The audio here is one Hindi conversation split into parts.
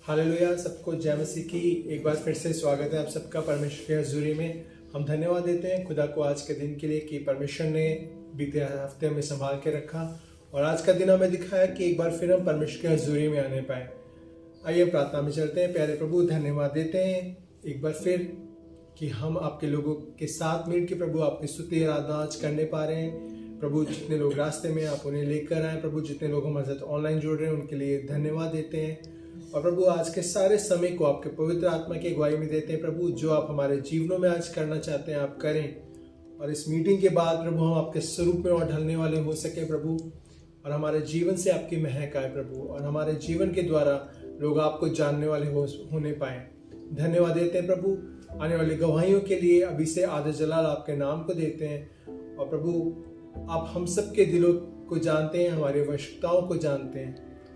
हालेलुया। सबको जय मसीह की एक बार फिर से स्वागत है आप सबका परमेश्वर की हजूरी में। हम धन्यवाद देते हैं खुदा को आज के दिन के लिए कि परमेश्वर ने बीते हफ्ते में संभाल के रखा और आज का दिन हमें दिखाया कि एक बार फिर हम परमेश्वर की हजूरी में आने पाए। आइए प्रार्थना में चलते हैं। प्यारे प्रभु, धन्यवाद देते हैं एक बार फिर कि हम आपके लोगों के साथ मिल के प्रभु आपकी स्तुति आराधना आज करने पा रहे हैं। प्रभु, जितने लोग रास्ते में आप उन्हें लेकर आए, प्रभु जितने लोग हमारे साथ ऑनलाइन जुड़ रहे हैं उनके लिए धन्यवाद देते हैं। और प्रभु आज के सारे समय को आपके पवित्र आत्मा की अगुवाई में देते हैं। प्रभु, जो आप हमारे जीवनों में आज करना चाहते हैं आप करें और इस मीटिंग के बाद प्रभु हम आपके स्वरूप में और ढलने वाले हो सके प्रभु, और हमारे जीवन से आपकी महक आए प्रभु, और हमारे जीवन के द्वारा लोग आपको जानने वाले होने पाए। धन्यवाद देते हैं प्रभु। आने वाली गवाहियों के लिए अभी से आदर जलाल आपके नाम को देते हैं। और प्रभु आप हम सबके दिलों को जानते हैं, हमारी आवश्यकताओं को जानते हैं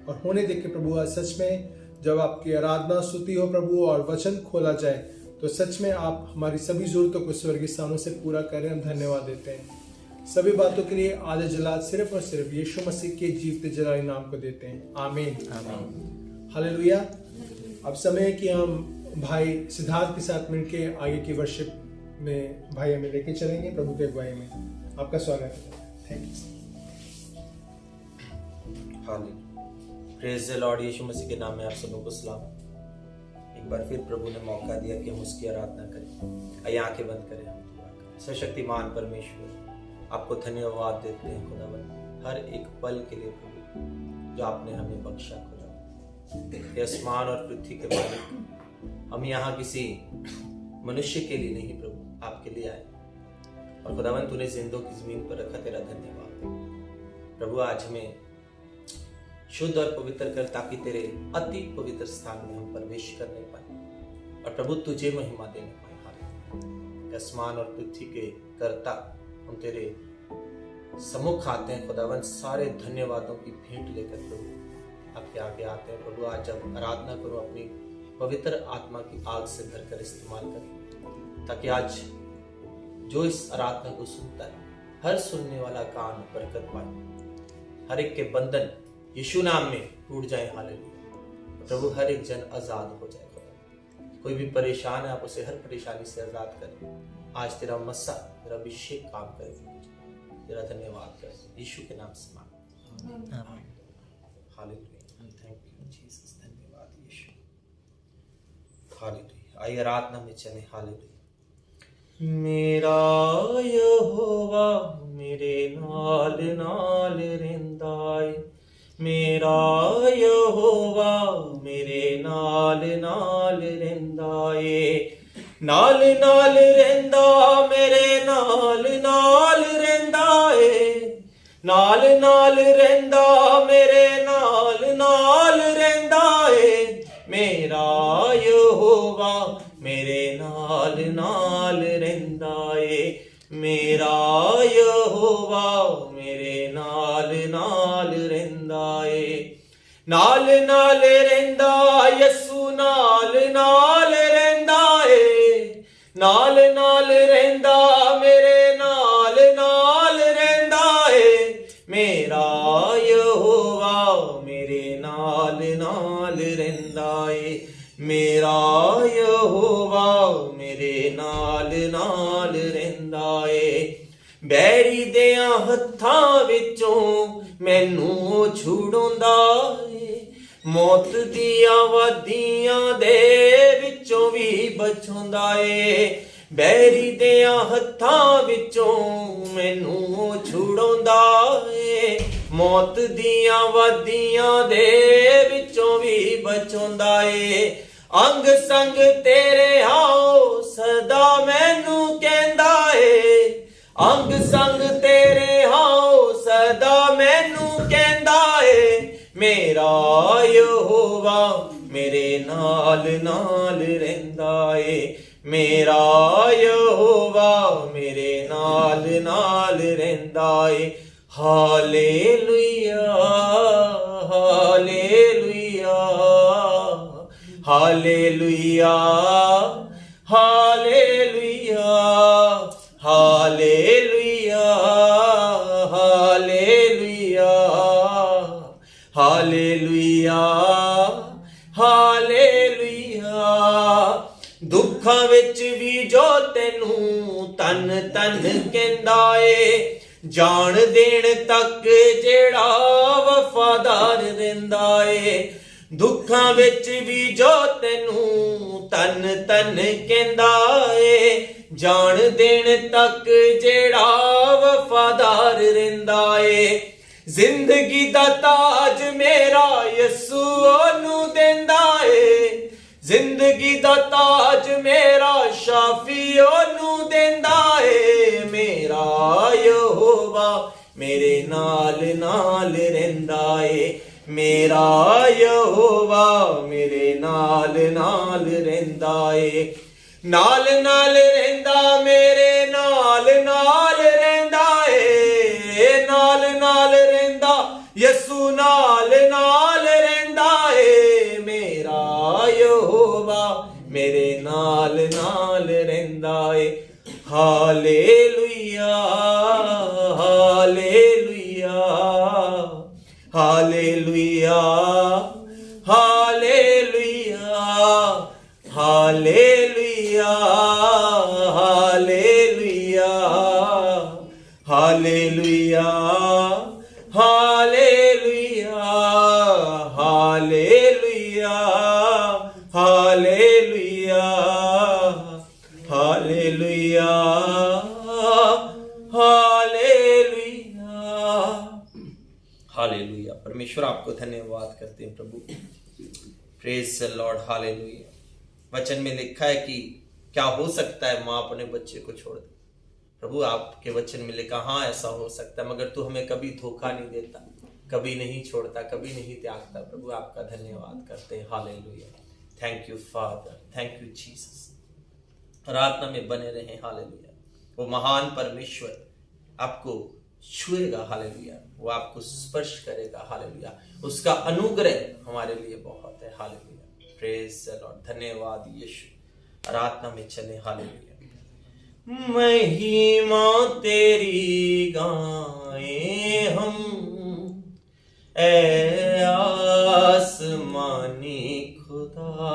और होने देखे प्रभु आज सच में जब आपकी आराधना स्तुति हो प्रभु और वचन खोला जाए तो सच में आप हमारी सभी जरूरतों को स्वर्गीय स्थानों से पूरा करें। हम धन्यवाद देते हैं। सभी बातों के लिए आदर जलाल सिर्फ और सिर्फ यीशु मसीह के जीवते जलाली नाम को देते हैं। आमीन आमीन हालेलुया। अब समय है कि हम भाई सिद्धार्थ के साथ मिलके आगे की वर्शिप में भाई हमें लेके चलेंगे प्रभु के अगुवाई में। आपका स्वागत है। Thank you. Hallelujah. Praise the Lord. यीशु मसीह के नाम में आप सबों को सलाम। एक बार फिर प्रभु ने मौका दिया कि हम उसकी आराधना करें। आइए आंखें बंद करें, हम दुआ करें। सशक्तिमान परमेश्वर, आपको धन्यवाद देते हैं खुदावन हर एक पल के लिए प्रभु जो आपने हमें बख्शा खुदा। आसमान और पृथ्वी के मालिक, हम यहाँ किसी मनुष्य के लिए नहीं प्रभु आपके लिए आए और खुदावन तूने जिंदों की जमीन पर रखा, तेरा धन्यवाद प्रभु। आज हमें शुद्ध और पवित्र कर ताकि तेरे अति पवित्र स्थान में हम प्रवेश करने पाए और प्रभु तुझे महिमा देने पाए। हालेलुया। आसमान और पृथ्वी के कर्ता, हम तेरे सम्मुख आते हैं खुदावन सारे धन्यवादों की भेंट लेकर प्रभु आपके आगे आते हैं। प्रभु आज जब आराधना करो अपनी पवित्र आत्मा की आग से भरकर इस्तेमाल करें ताकि आज जो इस आराधना को सुनता है हर सुनने वाला कान बरकत पाए, हर एक के बंधन यीशु नाम में टूट जाए। हालेलुया। प्रभु हर एक जन आजाद हो जाए। कोई भी परेशान है आप उसे हर परेशानी से आजाद करें। आज तेरा मस्सा तेरा अभिषेक काम करे। तेरा धन्यवाद कर यीशु के नाम से मांग। हालेलुया। Thank you Jesus. धन्यवाद यीशु। हालेलुया। आइए आराधना में चले। हालेलुया। मेरा यहोवा मेरे नाल नाल रहिंदा है, मेरा यहोवा मेरे नाल नाल रहिंदा है। नाल नाल रहिंदा मेरे नाल नाल रहिंदा है, नाल नाल रहिंदा मेरे नाल नाल रहिंदा है। मेरा यहोवा मेरे नाल नाल रहिंदा है, मेरा यहोवा मेरे नाल नाल रहिंदा है। नाल नाल रहिंदा यसू नाल नाल रहिंदा है, नाल नाल रहिंदा मेरे नाल नाल रहिंदा है। मेरा यहोवा मेरे नाल नाल रहिंदा है, मेरा यहोवा मेरे नाल नाल रहिंदा है। बैरी देयां हत्थां विचों मैनू छुड़ाउंदा है, मौत दियां वादियां दे विचों भी बचाउंदा है। बैरी देयां हत्थां विचों मैनू छुड़ाउंदा है, मौत दियां वादियां दे विचों भी बचाउंदा है। अंग संग तेरे आओ सदा मैनू कहंदा है, अंग संग तेरे आओ सदा मैनू कहंदा है। मेरा यहोवा मेरे नाल नाल रहिंदा है, मेरा यहोवा मेरे नाल नाल रहिंदा है। Hallelujah hallelujah hallelujah hallelujah hallelujah hallelujah hallelujah hallelujah. ਦੁੱਖਾਂ ਵਿੱਚ ਵੀ ਜੋ ਤੈਨੂੰ ਤਨ ਤਨ ਕਹਿੰਦਾ ਏ, ਜਾਨ ਦੇਣ ਤੱਕ ਜਿਹੜਾ ਵਫਾਦਾਰ ਰਹਿੰਦਾ ਏ। ਦੁੱਖਾਂ ਵਿੱਚ ਵੀ ਜੋ ਤੈਨੂੰ ਤਨ ਤਨ ਕਹਿੰਦਾ ਏ, ਜਾਨ ਦੇਣ ਤੱਕ ਜਿਹੜਾ ਵਫਾਦਾਰ ਰਹਿੰਦਾ ਏ। ਜ਼ਿੰਦਗੀ ਦਾ ਤਾਜ ਮੇਰਾ ਯਿਸੂ ਉਹਨੂੰ ਦਿੰਦਾ ਏ, ਜ਼ਿੰਦਗੀ ਦਾ ਤਾਜ ਮੇਰਾ ਸ਼ਾਫੀ ਉਹਨੂੰ ਦਿੰਦਾ ਏ। ਮੇਰਾ ਯਹੋਵਾ ਮੇਰੇ ਨਾਲ ਨਾਲ ਰਹਿੰਦਾ ਏ, ਮੇਰਾ ਯਹੋਵਾ ਮੇਰੇ ਨਾਲ ਨਾਲ ਰਹਿੰਦਾ ਏ। ਨਾਲ ਨਾਲ ਰਹਿੰਦਾ ਮੇਰੇ ਨਾਲ ਨਾਲ ਰਹਿੰਦਾ ਏ, ਨਾਲ ਨਾਲ ਰਹਿੰਦਾ ਯਿਸੂ ਨਾਲ ਨਾਲ ਰਹਿੰਦਾ ਏ। ਮੇਰਾ ਯਹੋਵਾ ਮੇਰੇ ਨਾਲ ਨਾਲ ਰਹਿੰਦਾ ਏ। Hallelujah hallelujah hallelujah hallelujah hallelujah hallelujah hallelujah hallelujah hallelujah hallelujah hallelujah hallelujah. परमेश्वर आपको धन्यवाद करते हैं प्रभु। Praise the Lord. हालेलुया। वचन में लिखा है कि क्या हो सकता है माँ अपने बच्चे को छोड़ दे। प्रभु आपके वचन में लिखा हाँ ऐसा हो सकता है, मगर तू हमें कभी धोखा नहीं देता, कभी नहीं छोड़ता, कभी नहीं त्यागता। प्रभु आपका धन्यवाद करते हैं। Hallelujah. Thank you father, thank you Jesus. प्रार्थना में बने रहें। हालेलुया। वो महान परमेश्वर आपको छुएगा। हालेलुया। वो आपको स्पर्श करेगा। हालेलुया। उसका अनुग्रह हमारे लिए बहुत है। हालेलुया। Praise the Lord. धन्यवाद यीशु। आराधना में चले। हालेलुया। महिमा तेरी गाएं हम, ए आसमानी खुदा।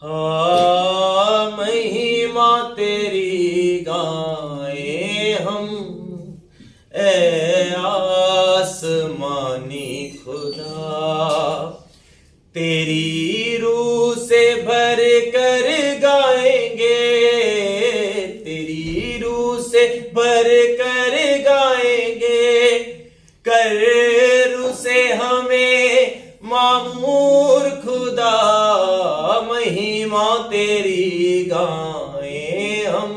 हाँ महिमा तेरी गाएं हम, ए आसमानी खुदा। तेरी रूह से भर कर गाएंगे, तेरी रूह से भर कर गाएंगे। कर रूह से हमें मामूर खुदा। महिमा तेरी गाएं हम,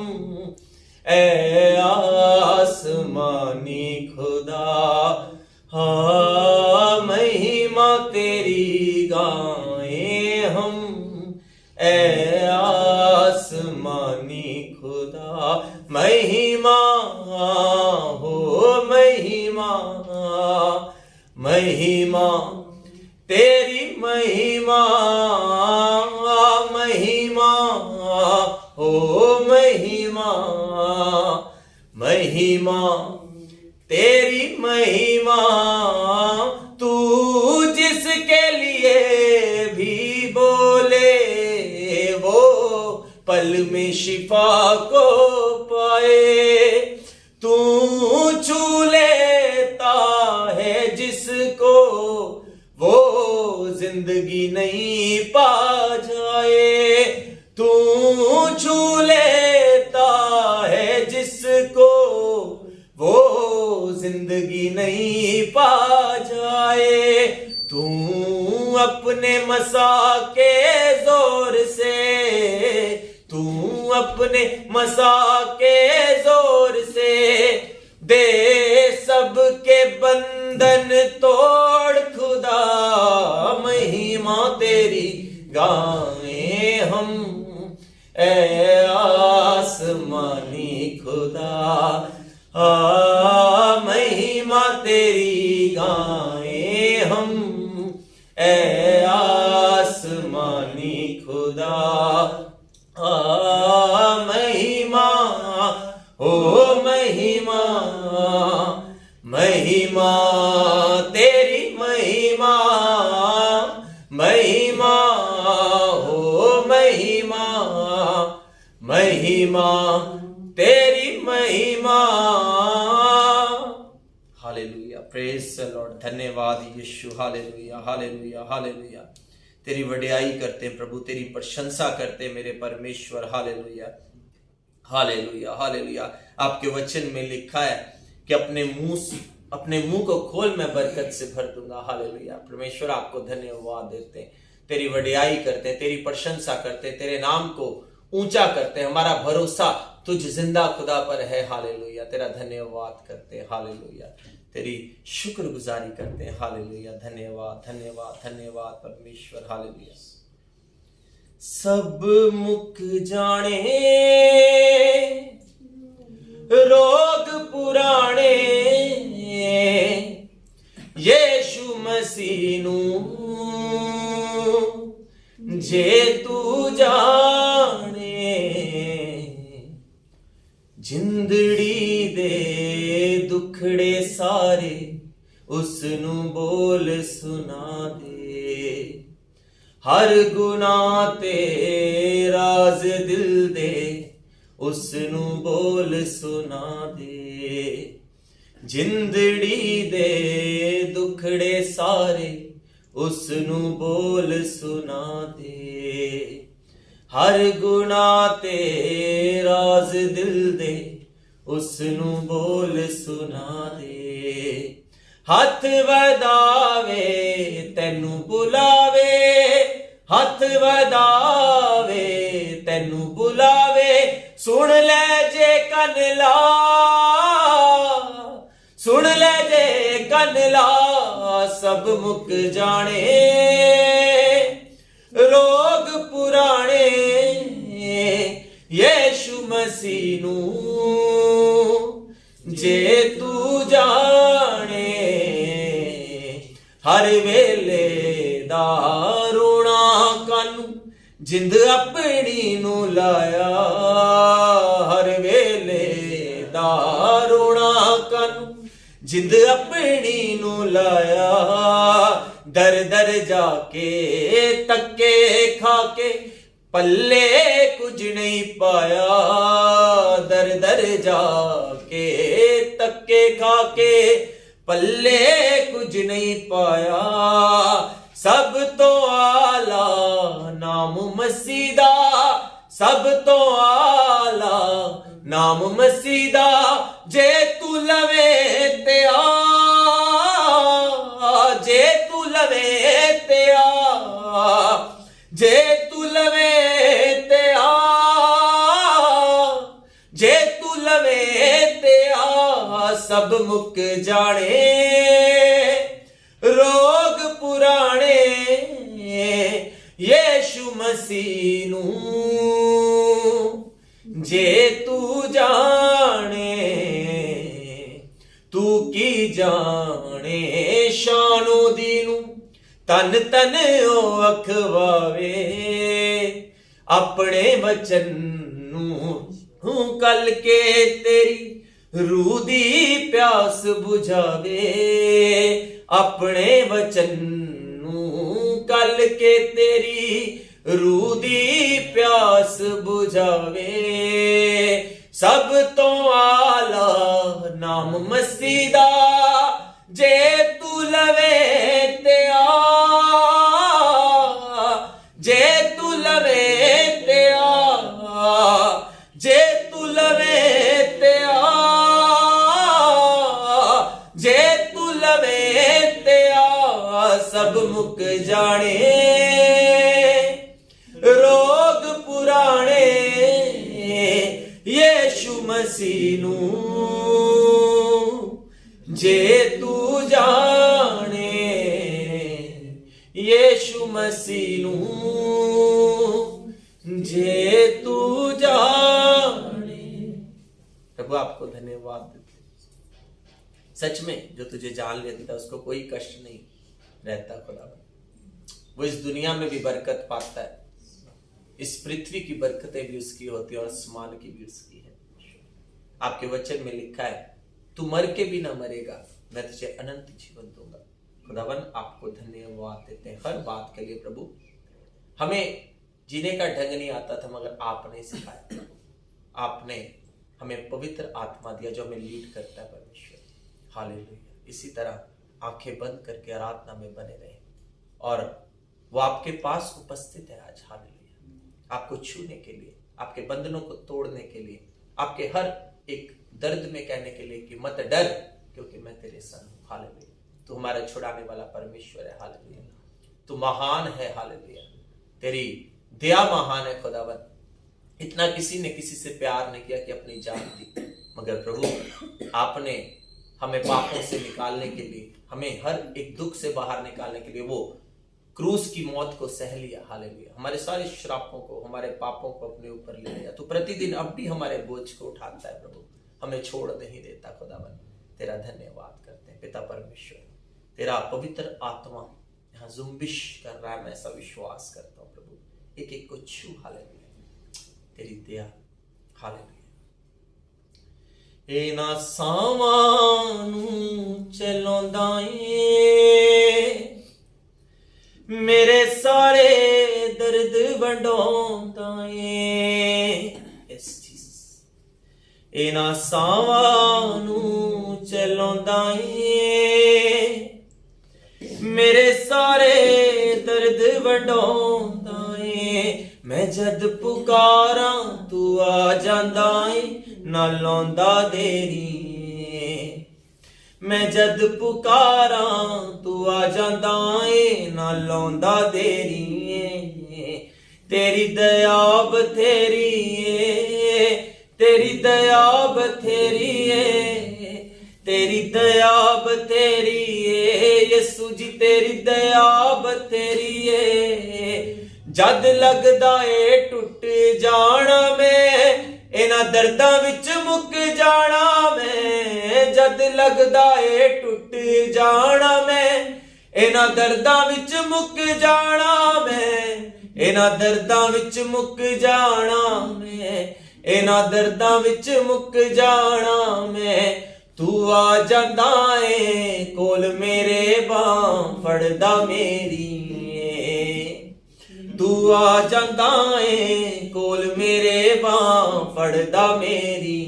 ए आसमानी खुदा। हाँ महिमा तेरी गाएं हम, ए आसमानी खुदा। महिमा हो महिमा, महिमा तेरी महिमा। महिमा हो महिमा, महिमा तेरी महिमा। तू जिसके लिए भी बोले वो पल में शिफा को पाए। तू छू लेता है जिसको वो जिंदगी नहीं पा जाए। तू छू लेता है जिसको वो जिंदगी नहीं पा जाए। तू अपने मसा के जोर से, तू अपने मसा के जोर से दे सबके बंधन तोड़ खुदा। महिमा तेरी गाएं हम, ए आसमानी खुदा। महिमा तेरी गाएं हम, ए आसमानी खुदा। महिमा हो महिमा, महिमा तेरी महिमा। महिमा महिमा हो महिमा, महिमा तेरी महिमा। Hallelujah, praise the Lord. धन्यवाद यीशु, हालेलुया हालेलुया हालेलुया। तेरी वडियाई करते हैं प्रभु, तेरी प्रशंसा करते हैं मेरे परमेश्वर। Hallelujah hallelujah hallelujah. आपके वचन में लिखा है कि अपने मुंह को खोल मैं बरकत से भर दूंगा। हालेलुया। परमेश्वर आपको धन्यवाद देते हैं, तेरी वडियाई करते हैं, तेरी प्रशंसा करते हैं, तेरे नाम को ऊंचा करते हैं। हमारा भरोसा तुझ जिंदा खुदा पर है। हालेलुया। तेरा धन्यवाद करते हैं। हालेलुया। तेरी शुक्रगुजारी करते हैं। हालेलुया। धन्यवाद धन्यवाद धन्यवाद परमेश्वर। हालेलुया। सब मुक जाने रोग पुराने, यीशु मसीह नू जे तू जाने, जिंदड़ी दे दुखड़े सारे उसनू बोल सुना दे। हर गुनाह ते राज दिल दे उसनू बोल सुना दे। जिंदड़ी दे दुखड़े सारे उसनू बोल सुना दे। हर गुनाह ते राज दिल दे उसनू बोल सुना दे। हथ वधावे तैनू बुलावे, हथ वधावे तैनू बुलावे। सुन ले जे कन ला, सुन ले जे कन ला, सब मुक जाने रोग पुराने, यीशु मसीह नू जे तू जाने। हर वेले दा रोना कानू जिंद अपनी नू लाया। हर वेले दा रोना कानू जिंद अपनी नू लाया। दर दर जाके तक्के खाके पल्ले कुछ नहीं पाया। दर दर जाके तक्के खाके पल्ले कुछ नहीं पाया। सब तो आला नाम मसीदा, सब तो आला नाम मसीदा। जे तू लवे ते आ, जे तू लवे ते आ, जे तू लवे ते आ, जे तू लवे ते आ। सब मुक जाने रोग पुराने, यीशु मसीह नू जे तू जाने। तू की जाने शानो दीनू तन तन ओ अखवावे। अपने वचन नू कल के तेरी रूह दी प्यास बुझावे। अपने वचन नू कल के तेरी रूह दी प्यास बुझावे। सब तो आला नाम मसीदा, जे तू लवे ते आ, जे तू लवे ते आ, जे तू लवे ते आ, जे तू लवे ते आ। सब मुक जाने रोग पुराने, यीशु मसीह नू जे तू जाने। यीशु मसीह नू जे तू जाने। प्रभु आपको धन्यवाद देते। सच में जो तुझे जान लेता है उसको कोई कष्ट नहीं रहता। खुदा वो इस दुनिया में भी बरकत पाता है। इस पृथ्वी की बरकतें भी उसकी होती है और आसमान की भी उसकी है। आपके वचन में लिखा है तू मर के भी ना मरेगा, मैं तुझे अनंत जीवन दूंगा। खुदावन आपको धन्यवाद देते हैं हर बात के लिए प्रभु। हमें जीने का ढंग नहीं आता था, मगर आपने सिखाया प्रभु। आपने हमें पवित्र आत्मा दिया जो हमें लीड करता है परमेश्वर। हालेलुया। इसी तरह आंखें बंद करके आराधना में बने रहे और वो आपके पास उपस्थित है आज। हालेलुया। आपको छूने के लिए, आपके बंधनों को तोड़ने के लिए, आपके हर एक दर्द में कहने के लिए कि मत डर क्योंकि मैं तेरे संग हूं। हालेलुया। तू हमारा छुड़ाने वाला परमेश्वर है। हालेलुया। तू महान है। हालेलुया। तेरी दया महान है खुदावन। इतना किसी ने किसी से प्यार नहीं किया कि अपनी जान दी, मगर प्रभु आपने हमें पापों से निकालने के लिए, हमें हर एक दुख से बाहर निकालने के लिए वो क्रूस की मौत को सह लिया। हालेलुया। हमारे सारे श्रापों को, हमारे पापों को अपने ऊपर ले लिया। तो प्रतिदिन अब भी हमारे बोझ को उठाता है प्रभु, हमें छोड़ नहीं देता। खुदावन तेरा धन्यवाद करते हैं पिता परमेश्वर। तेरा पवित्र आत्मा यहाँ जुम्बिश कर रहा है, मैं ऐसा विश्वास करता हूँ प्रभु। एक एक को छू। हालेलुया। तेरी दया। हालेलुया। ए ना सावानू चलोंदा ए, मेरे सारे दर्द वंडोंदा ए। Yes Jesus. ए ना सावानू चलोंदा ए, मेरे सारे दर्द वंडोंदा ए। मैं जद पुकारा तू आ जांदा ए, ना लौंदा देरी। मैं जद पुकारा तू आ जांदा ए, ना लौंदा देरी। तेरी दया बथेरी ए, तेरी दया बथेरी ए, तेरी दया बथेरी ए यीशु जी, तेरी दया बथेरी ए। जद लगदा ए टुट जाना मैं, इना दर्दां विच मुक जाना मैं। जद लगदा ए टुट जाना मैं, इना दर्दां विच मुक जाना मैं। इना दर्दां विच मुक जाना मैं, इना दर्दां विच मुक जाना मैं। तू आ जांदा ए कोल मेरे, बांह फड़दा मेरी। तू आ जांदा ए कोल मेरे, बांह फड़दा मेरी।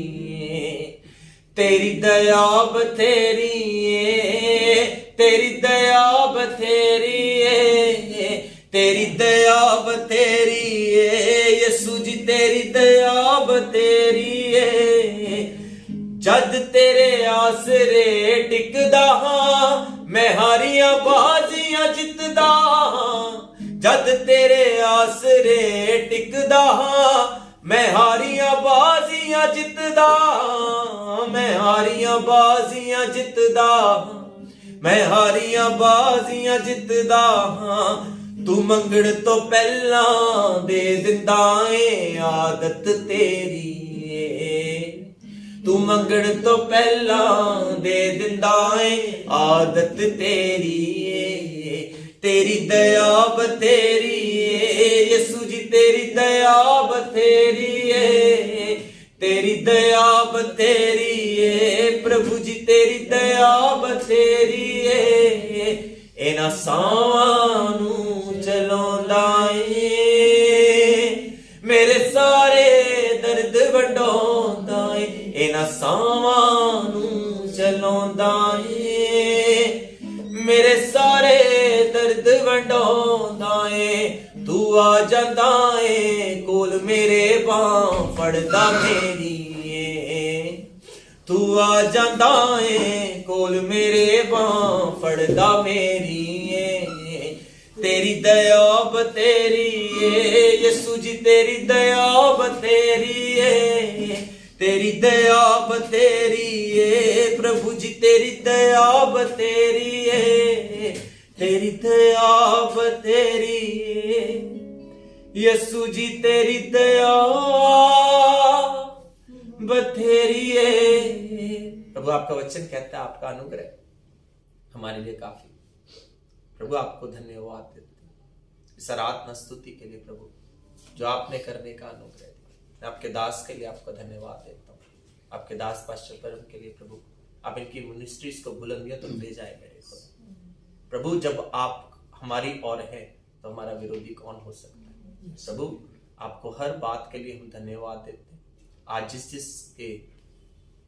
तेरी दया बथेरी ए, तेरी दया बथेरी ए, तेरी दया बथेरी ए यीशु जी, तेरी दया बथेरी ए। जद तेरे आसरे टिकदा हां, मैं हारियां बाजियां जितदा हां। जद तेरे आसरे टिकदा हां, मैं हारियां बाजियां जितदा हां। मैं हारियां बाजियां जितदा हां, मैं हारियां बाजियां जितदा हां। तू मंगण तो पहला दे दिंदा ए आदत तेरी। तू मंगण तो पहला दे दिंदा ए आदत तेरी। तेरी दया बथेरी यीशु जी, तेरी दया बथेरी है। तेरी दया बथेरी है प्रभु जी, तेरी दया बथेरी है। इना सावानू चलोंदा ए, मेरे सारे दर्द वंडोंदा ए। इना सावानू चलोंदा ए, मेरे सारे दर्द वंडोंदा ए। तू आ जांदा ए कोल मेरे, बांह फड़दा मेरी। तू आ जांदा ए कोल मेरे, बांह फड़दा मेरी। तेरी दया बथेरी ए यीशु जी, तेरी दया बथेरी ए। तेरी दया बथेरी ए प्रभु जी, तेरी दया बथेरी ए। तेरी दया बथेरी ए यीशु जी, तेरी दया बथेरी ए। प्रभु आपका वचन कहता है आपका अनुग्रह हमारे लिए काफी। प्रभु आपको धन्यवाद देते हैं इस आराधना स्तुति के लिए प्रभु, जो आपने करने का अनुग्रह दिया। मैं आपके दास के लिए आपको धन्यवाद देता हूँ। आपके दास पास्टर परम के लिए प्रभु, आप इनकी मिनिस्ट्रीज को बुलंदियों तक ले जाए मेरे को प्रभु। जब आप हमारी ओर हैं तो हमारा विरोधी कौन हो सकता है। प्रभु आपको हर बात के लिए हम धन्यवाद देते हैं। आज जिस जिस के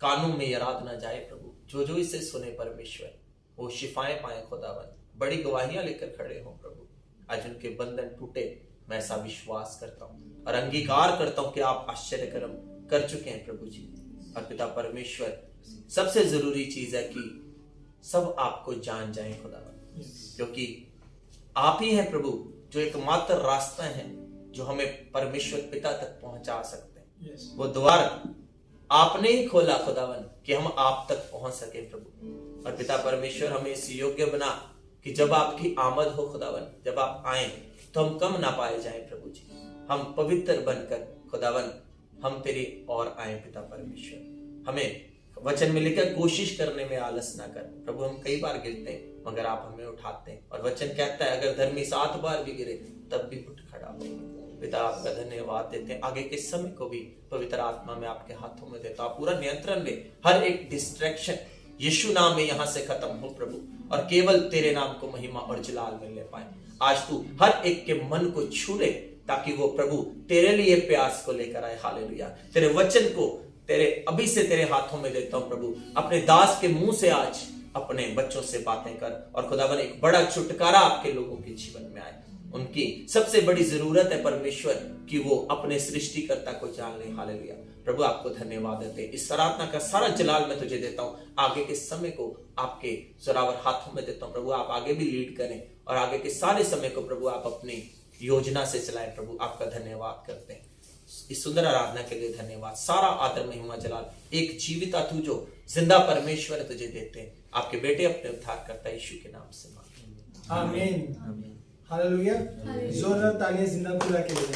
कानों में आराधना जाए प्रभु, जो जो इसे सुने परमेश्वर, वो शिफाएं पाए खुदावन, बड़ी गवाहियां लेकर खड़े हों प्रभु। आज उनके बंधन टूटे, मैं ऐसा विश्वास करता हूँ और अंगीकार करता हूँ कि आप आश्चर्य कर्म कर चुके हैं प्रभु जी। और पिता परमेश्वर, सबसे जरूरी चीज है कि सब आपको जान जाए खुदावन, क्योंकि आप ही हैं प्रभु जो एकमात्र रास्ता है जो हमें परमेश्वर पिता तक पहुंचा सकते हैं। वो द्वार आपने ही खोला खुदावन कि हम आप तक पहुंच सके प्रभु। और पिता परमेश्वर, हमें इस योग्य बना कि जब आपकी आमद हो खुदावन, जब आप आए तो हम कम ना पाए जाएं प्रभु जी। हम पवित्र बनकर खुदावन हम तेरी ओर आए पिता परमेश्वर। हमें वचन में लिखा कोशिश करने में आलस ना कर प्रभु। हम कई बार गिरते हैं मगर आप हमें उठाते हैं, और वचन कहता है अगर धर्मी 7 बार भी गिरे तब भी उठ खड़ा हो। पिता आपका धन्यवाद देते हैं। आगे के समय को भी पवित्र आत्मा में आपके हाथों में देता हूं। आप पूरा नियंत्रण ले, हर एक डिस्ट्रैक्शन यीशु नाम में यहां से खत्म हो प्रभु, और केवल तेरे नाम को महिमा और जलाल मिलने पाए। आज तू हर एक के मन को छू ले ताकि वो प्रभु तेरे लिए प्यास को लेकर आए। हालेलुया। तेरे वचन को तेरे अभी से तेरे हाथों में देता हूं प्रभु। अपने दास के मुंह से आज अपने बच्चों से बातें कर, और खुदावन एक बड़ा छुटकारा आपके लोगों के जीवन में आए। उनकी सबसे बड़ी जरूरत है परमेश्वर कि वो अपने सृष्टिकर्ता को जान ले। हालेलुया। प्रभु आपको धन्यवाद देते हैं। इस आराधना का सारा जलाल मैं तुझे देता हूं। आगे के समय को आपके जोरावर हाथों में देता हूं प्रभु। आप आगे भी लीड करें, और आगे के सारे समय को प्रभु आप अपनी योजना से चलाएं प्रभु। आपका धन्यवाद करते हैं। इस सुंदर आराधना के लिए धन्यवाद। सारा आदर महिमा जलाल एक जीविता तू जो जिंदा परमेश्वर तुझे देते हैं। आपके बेटे अपने उद्धार करता यीशु के नाम से मांगते हैं, आमीन। हालेलुया। जोरदार तालियां जिंदा खुदा के लिए।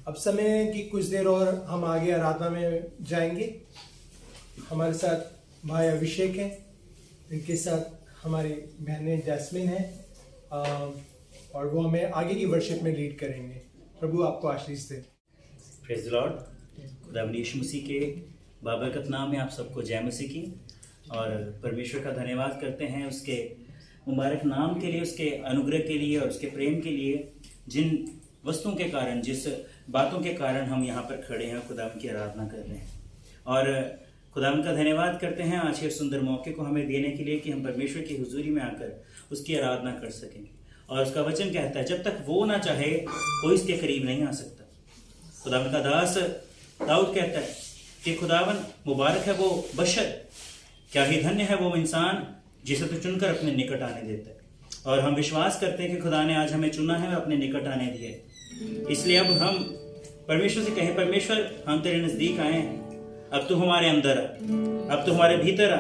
अब समय है कि कुछ देर और हम आगे आराधना में जाएंगे। हमारे साथ भाई अभिषेक हैं, इनके साथ हमारी बहनें जैस्मिन है, और वो हमें आगे की वर्शिप में लीड करेंगे। प्रभु आपको आशीष दे। Praise the Lord. खुदावंद यीशु मसीह के बाबरकत नाम में आप सबको जय मसीह की, और परमेश्वर का धन्यवाद करते हैं उसके मुबारक नाम के लिए, उसके अनुग्रह के लिए और उसके प्रेम के लिए, जिन वस्तुओं के कारण, जिस बातों के कारण हम यहाँ पर खड़े हैं, खुदावंद की आराधना कर रहे हैं। और खुदावंद का धन्यवाद करते हैं आज के सुंदर मौके को हमें देने के लिए कि हम परमेश्वर की हुजूरी में आकर उसकी आराधना कर सकें। और उसका वचन कहता है जब तक वो ना चाहे कोई इसके करीब नहीं आ सकता। खुदावंद का दास दाऊद कहता है कि खुदावंद मुबारक है वो बशर, क्या ही धन्य है वो इंसान जिसे तो चुनकर अपने निकट आने देता है। और हम विश्वास करते हैं कि खुदा ने आज हमें चुना है, अपने निकट आने दिए। इसलिए अब हम परमेश्वर से कहें, परमेश्वर हम तेरे नजदीक आए हैं, अब तू हमारे अंदर आ, अब तू हमारे भीतर आ,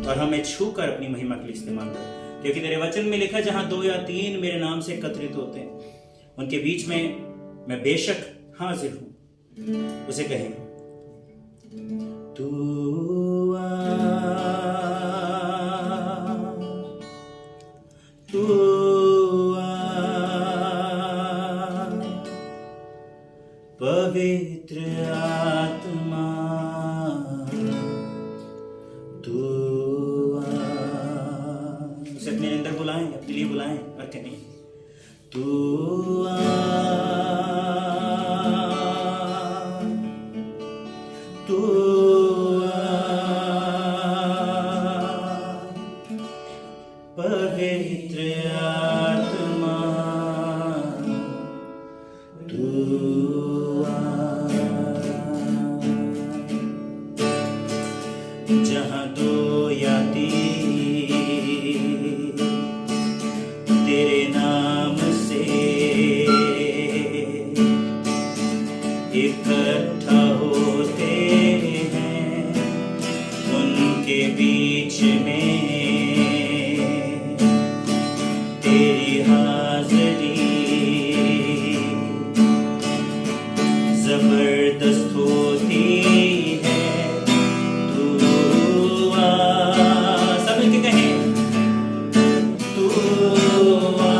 और हमें छू कर अपनी महिमा के लिए इस्तेमाल कर। क्योंकि तेरे वचन में लिखा, जहां 2 या 3 मेरे नाम से एकत्रित होते हैं उनके बीच में मैं बेशक हाजिर हूं। उसे कहें, तू आ, तू आ, पवित्र आत्मा तू आ। उसे अपने अंदर बुलाएं, अपने लिए बुलाएं और कहें, तू आ, तू आ, पवित्र आत्मा तू आ। जहां 2 या 3 तेरे नाम से इकट्ठा होते हैं, उनके बीच में तेरी हाज़री जबरदस्त होती है। तू आ, सब मिलके कहें, तू आ,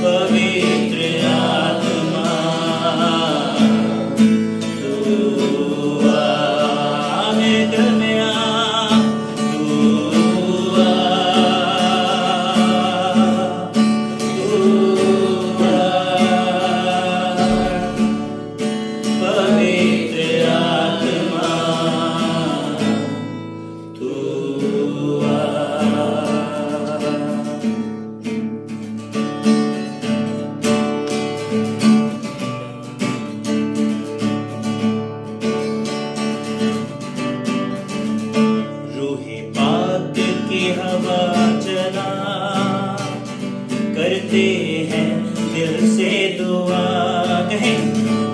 पवित्र आत्मा तू आ, मेरे दिल में आ, करते हैं दिल से दुआ। कहें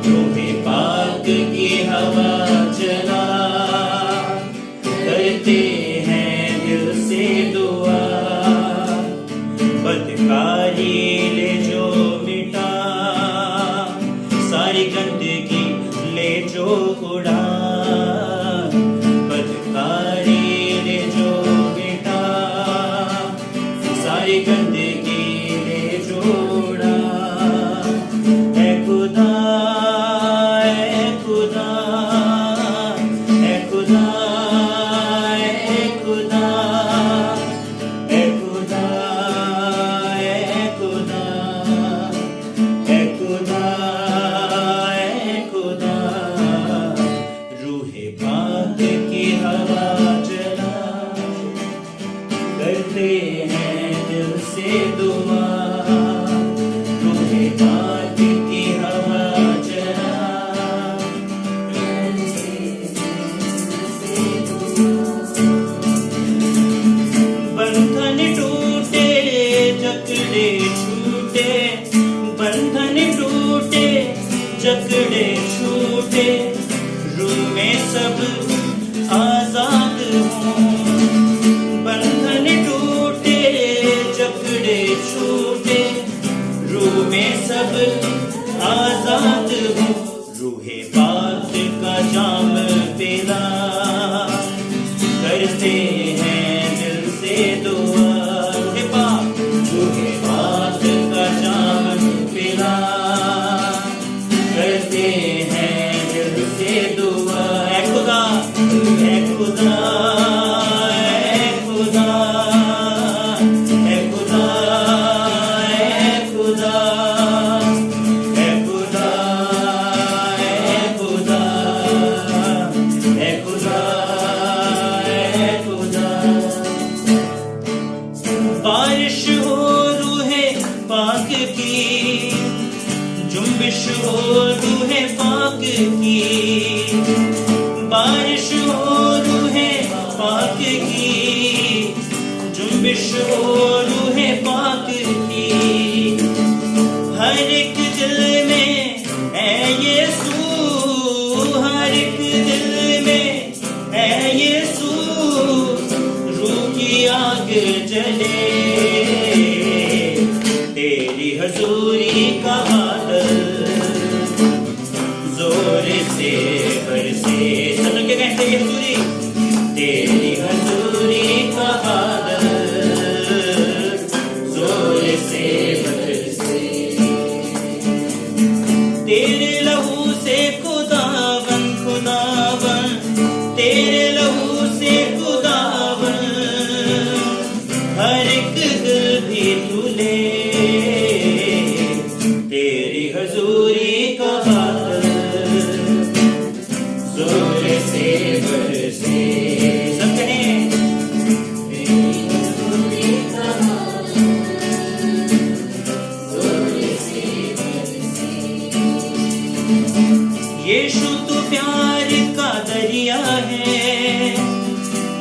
रूहे पाक की हवा चला, करते हैं दिल से दुआ। बदकारी ले जो मिटा, सारी गंदगी ले जो उड़ा। बदकारी ले जो मिटा, सारी गंदगी ले जो उड़ा। ऐ खुदा, ऐ खुदा, ऐ खुदा, ऐ खुदा, ऐ खुदा, ऐ खुदा, ऐ खुदा, ऐ खुदा। रूहे पाक की हवा चला, करते हैं दिल से दुआ। रूहे पाक की हवा चला, बंधन टूटे जकड़े छूटे, बंधन टूटे जकड़े छूटे। रूह में सब आजाद हों, बंधन टूटे जकड़े छूटे। रूह में सब आजाद हों। रूहे पाक का जाम पिला, करते हैं दिल से दुआ। रूहे पाक का जाम पिला, करते हैं दिल से दुआ। ऐ खुदा, ऐ खुदा, ऐ खुदा, ऐ खुदा, ऐ खुदा, ऐ खुदा, ऐ खुदा, ऐ खुदा, ऐ खुदा। बारिश हो रूहे पाक की, जुम्बिश हो रूहे पाक की। बारिश हो रूहे पाक की, जुम्बिश हो रूहे पाक की। हर एक दिल में है यीशु, हर एक दिल में है यीशु। रूह की आग जले, तेरी हजूरी का बादल जोर से बरसे। सब के कहते हैं हजूरी, तेरी हजूरी का बादल जोर से बरसे। तेरे लहू से खुदावन, खुदावन, तेरे लहू से खुदावन। हर एक दिल भी तुले, तेरी हजूरी का बादल जोर से बरसे। सब कहें तेरी हजूरी का बादल जोर से बरसे। यीशु तू प्यार का दरिया है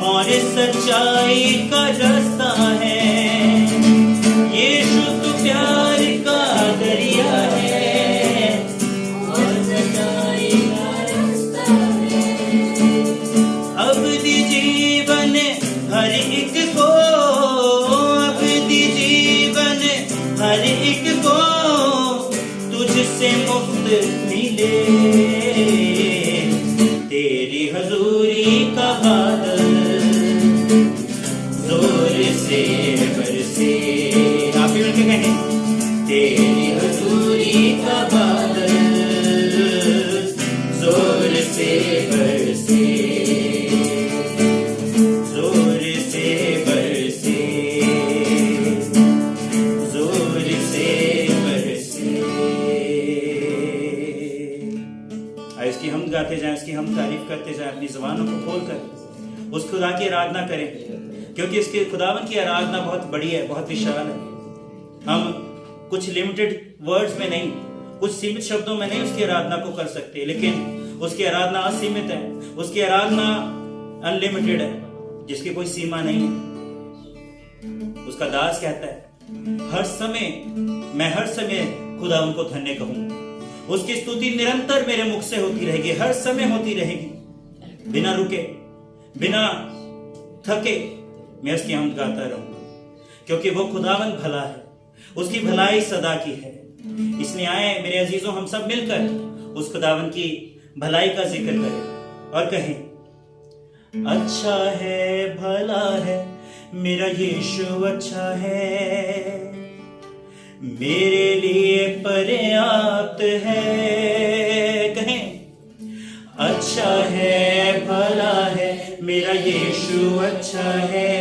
और सच्चाई का रास्ता है। यीशु तू प्यार का दरिया है और सच्चाई का रास्ता है। अब दी जीवन हर एक को, अब दी जीवन हर एक को तुझसे मुफ्त मिले। तेरी हजूरी का बादल जोर से बरसे। आप भी उनके कहें तेरी हजूरी का बादल जोर से बरसे, जोर से बरसे, जोर से बरसे। इसकी हम गाते जाएं, इसकी हम तारीफ करते जाएं, अपनी ज़ुबानों को खोलकर उस खुदा की आराधना करें, क्योंकि इसके खुदावन की आराधना बहुत बड़ी है, बहुत विशाल है। हम कुछ लिमिटेड वर्ड्स में नहीं, कुछ सीमित शब्दों में नहीं उसकी आराधना को कर सकते, लेकिन उसकी आराधना असीमित है, उसकी आराधना अनलिमिटेड है, जिसकी कोई सीमा नहीं है। उसका दास कहता है मैं हर समय खुदा उनको धन्य कहूंगा। उसकी स्तुति निरंतर मेरे मुख से होती रहेगी, हर समय होती रहेगी, बिना रुके बिना थके मैं उसकी हमद गाता रहूंगा, क्योंकि वो खुदावन भला है, उसकी भलाई सदा की है। इसलिए आए मेरे अजीजों, हम सब मिलकर उस खुदावन की भलाई का जिक्र करें और कहें, अच्छा है, भला है, मेरा यीशु अच्छा है, मेरे लिए पर्याप्त है। कहें, अच्छा है, भला है, मेरा यीशु अच्छा है,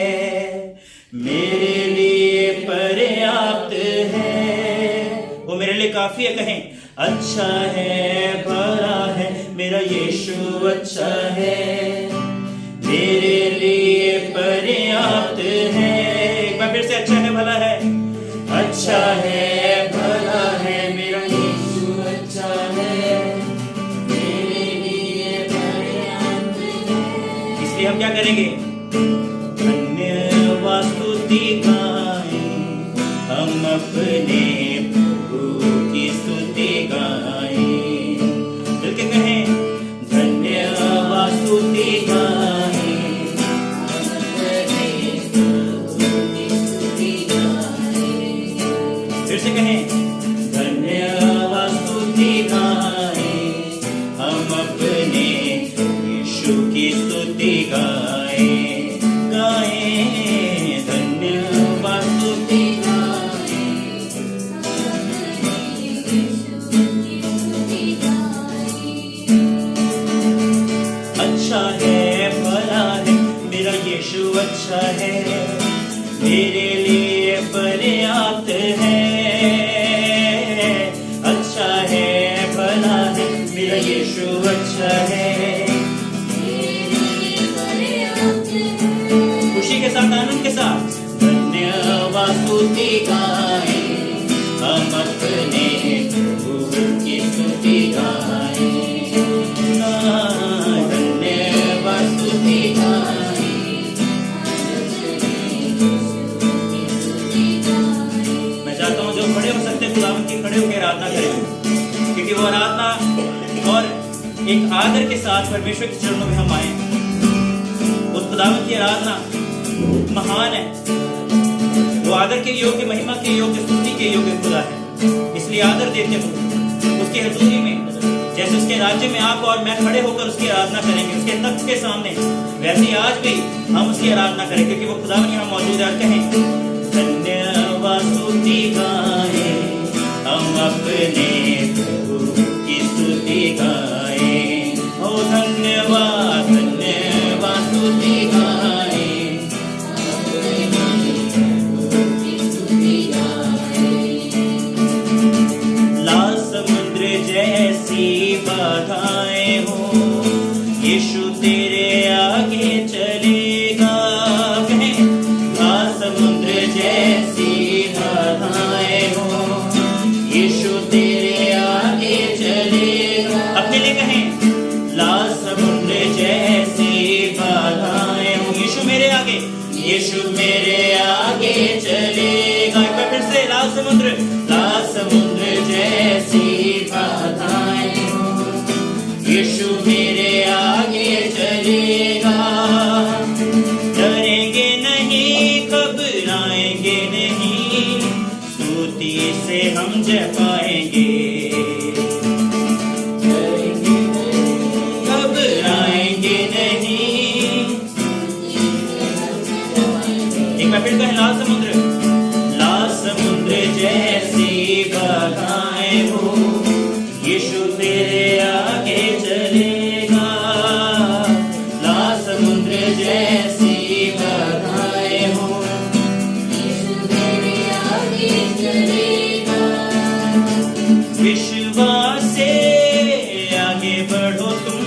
मेरे लिए पर्याप्त है, वो मेरे लिए काफी है। कहें, अच्छा है, भला है, मेरा यीशु अच्छा है, मेरे लिए पर्याप्त है। एक बार फिर से, अच्छा है, भला है, अच्छा है, भला है, मेरा यीशु अच्छा है, मेरे लिए पर्याप्त है। इसलिए हम क्या करेंगे? धन्यवाद स्तुति गाएं, हम अपने प्रभु की स्तुति गाएं। मिलके कहें, धन्यवाद स्तुति गाएं, फिर से कहें, धन्यवाद स्तुति गाएं, हम अपने यीशु की स्तुति गाएं, गाएं, धन्यवाद स्तुति अच्छा है, भला है, मेरा यीशु अच्छा है, मेरे लिए पर्याप्त है। अच्छा है, भला है, मेरा यीशु अच्छा है, खुशी के साथ, आनंद के साथ, धन्यवाद स्तुति गाएं, हम अपने प्रभु की स्तुति गाएं, धन्यवाद स्तुति गाएं। मैं चाहता हूँ जो खड़े हो सकते खुदावन की, खड़े होकर आराधना करें, क्योंकि वो आराधना और एक आदर के साथ परमेश्वर के चरणों में हम आए। उस खुदावन की आराधना महान है, वो आदर के योग्य, महिमा के योग्य, स्तुति के योग्य खुदा है। इसलिए आदर देते हुए उसकी हजूरी में, जैसे उसके राज्य में आप और मैं खड़े होकर उसकी आराधना करेंगे उसके तख्त के सामने, वैसे ही आज भी हम उसकी आराधना करें, क्योंकि वो खुदावन यहाँ मौजूद है। और कहें, धन्यवाद स्तुति गाएं, हम अपने प्रभु की स्तुति गाएं, ओ धन्यवाद, धन्यवाद स्तुति गाएं, लाल समुद्र जैसी बाधाएं हो, यीशु तेरे आगे चलेगा। कहें, लाल समुद्र जैसी बाधाएं हो, यीशु तेरे आगे चलेगा। अपने लिए कहें, लाल समुद्र जैसी बाधाएं हो, यीशु मेरे आगे, यीशु मेरे आगे चलेगा। एक बार फिर से, लाल समुद्र जैसी बाधाएं हो, यीशु मेरे आगे चलेगा। डरेंगे नहीं, घबराएंगे नहीं, स्तुति से हम जय पाएंगे। घबराएंगे नहीं, एक बार फिर कहें, लाल समुद्र जैसी बाधाएं हो, यीशु तेरे आगे चलेगा। लाल समुद्र जैसी बाधाएं हो, यीशु तेरे आगे चलेगा। विश्वास से आगे बढ़ो तुम,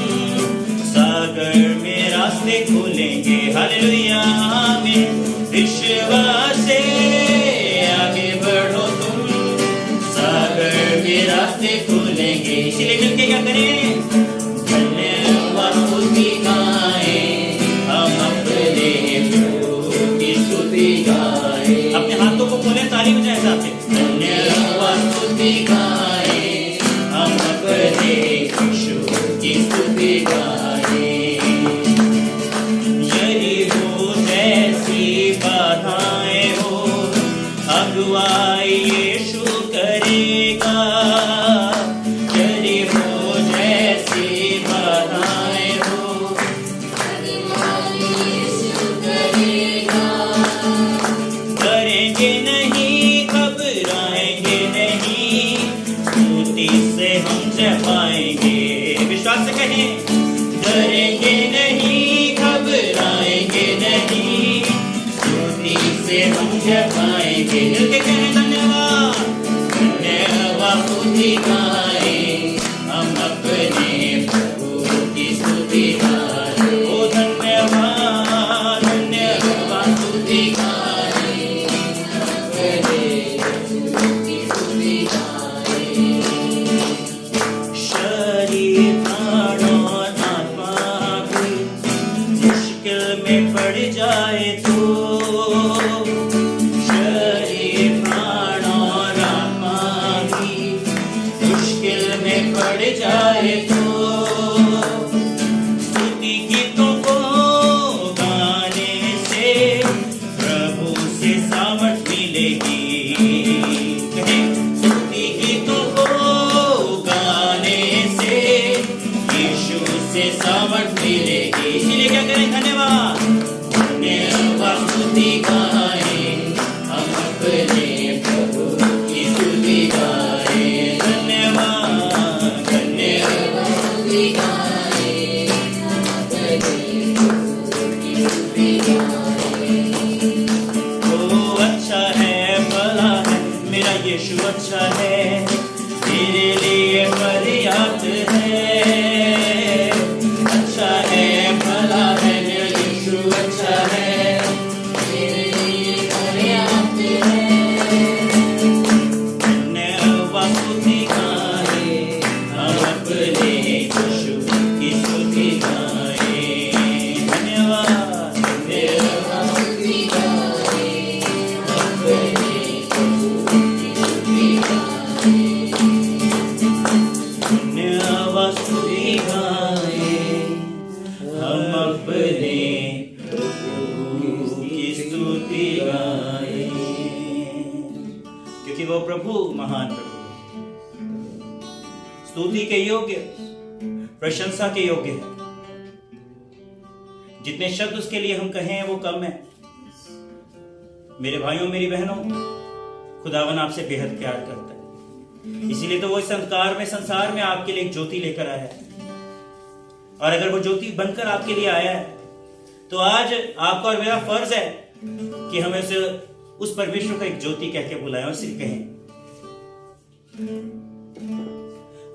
सागर में रास्ते खुलेंगे। हालेलुया, आमीन। विश्वास से आगे बढ़ो तुम, सागर में रास्ते खुलेंगे। इसीलिए मिलके क्या करें? धन्यवाद स्तुति गाएं, हम अपने प्रभु की स्तुति गाएं। अपने हाथों को खोले, ताली बजाएं साथ में। धन्यवाद स्तुति गाए, हम अपने यीशु की स्तुति गाए। यरीहो जैसी बाधाएं हो, अगुवाई यीशु करेगा। यरीहो जैसी बाधाएं हो, अगुवाई यीशु करेगा। डरेंगे नहीं, घबराएंगे नहीं, स्तुति से हम जमाएंगे। विश्वास से कहें, डरेंगे नहीं, घबराएंगे नहीं, स्तुति से हम जमाएंगे। दिल के कहें धन्यवाद, धन्यवाद स्तुति गाए, हम अपने प्रभु की स्तुति गाए। ओ धन्यवाद, धन्यवाद स्तुति गाए, अपने प्रभु की स्तुति गाए। शरीर प्राण और आत्मा भी मुश्किल में पड़ जाए तो, शरीर प्राण और आत्मा भी मुश्किल में पड़ जाए तो, स्तुति गीतों को गाने से प्रभु से सामर्थ मिलेगी। कहें, स्तुति गीतों को गाने से यीशु से सामर्थ मिलेगी। इसीलिए क्या करें, धन्यवाद, धन्यवाद स्तुति गाए, हम अपने प्रभु की स्तुति गाए। धन्यवाद, धन्यवाद स्तुति गाए, हम अपने प्रभु की स्तुति गाए। ओ अच्छा है, भला है, मेरा यीशु अच्छा है, तेरे लिए पर्याप्त है। अच्छा है, भला है, मेरा यीशु अच्छा है, तेरे लिए पर्याप्त है। धन्यवाद स्तुति गाए, हम अपने यीशु की स्तुति गाए। धन्यवाद, धन्यवाद स्तुति गाए, हम अपने प्रभु की स्तुति गाए। धन्यवाद स्तुति गाए, हम अपने प्रभु की स्तुति गाए। क्योंकि वो प्रभु महान प्रभु है, स्तुति के योग्य, प्रशंसा के योग्य है। जितने शब्द उसके लिए हम कहें वो कम है। मेरे भाइयों, मेरी बहनों, खुदावन आपसे बेहद प्यार करता है। इसीलिए तो वो इस अंधकार में, संसार में आपके लिए एक ज्योति लेकर आया है। और अगर वो ज्योति बनकर आपके लिए आया है, तो आज आपका और मेरा फर्ज है कि हमें उस परमेश्वर को एक ज्योति कह के बुलाएं और सिर्फ कहें,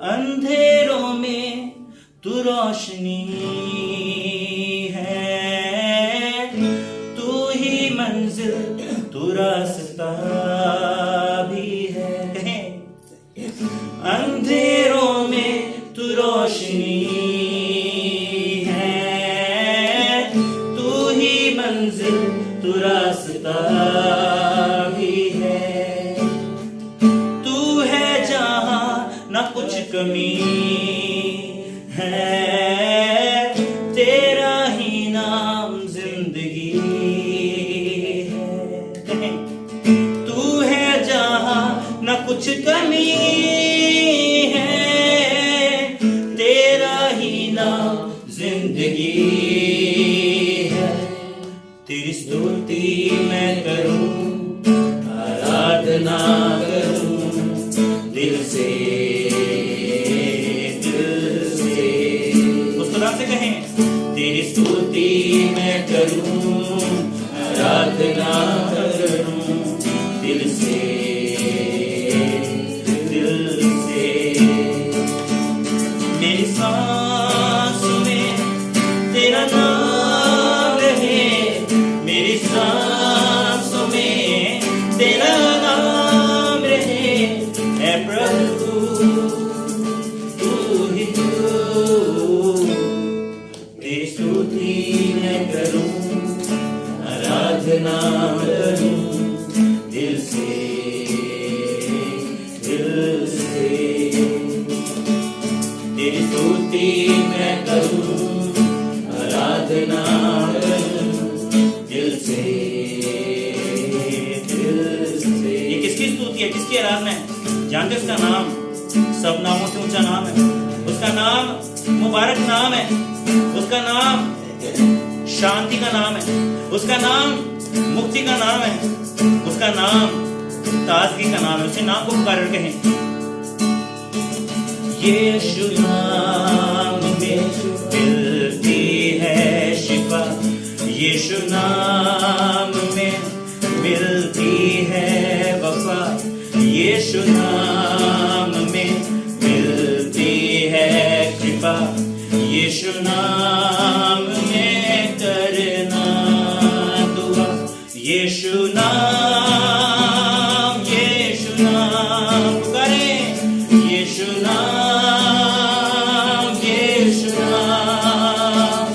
अंधेरों में तू रोशनी है, तू ही मंजिल, तू रास्ता भी है। कहें, अंधेरों में तू रोशनी है, तू ही मंजिल, तू रास्ता भी है। तू है जहां ना कुछ कमी है, तेरा ही नाम जिंदगी है। तू है जहां ना कुछ कमी है, तेरा ही नाम जिंदगी है। तेरी स्तुति मैं करूं, आराधना करूं दिल से, मुस्कुरा से कहें, तेरी स्तुति मैं करूं, आराधना करूं दिल से, दिल स्तुति है, किसकी आराधना है? जानते उसका नाम सब नामों से ऊंचा नाम है, उसका नाम मुबारक नाम है, उसका नाम शांति का नाम है, उसका नाम मुक्ति का नाम है, उसका नाम ताजगी का नाम है। उसे नाम को पुकार कहें, यीशु नाम में मिलती है शिफा, यीशु नाम में मिलती है वफा, यीशु नाम में मिलती है कृपा, यीशु नाम में करना दुआ, यीशु नाम पुकारे, यीशु नाम, यीशु नाम,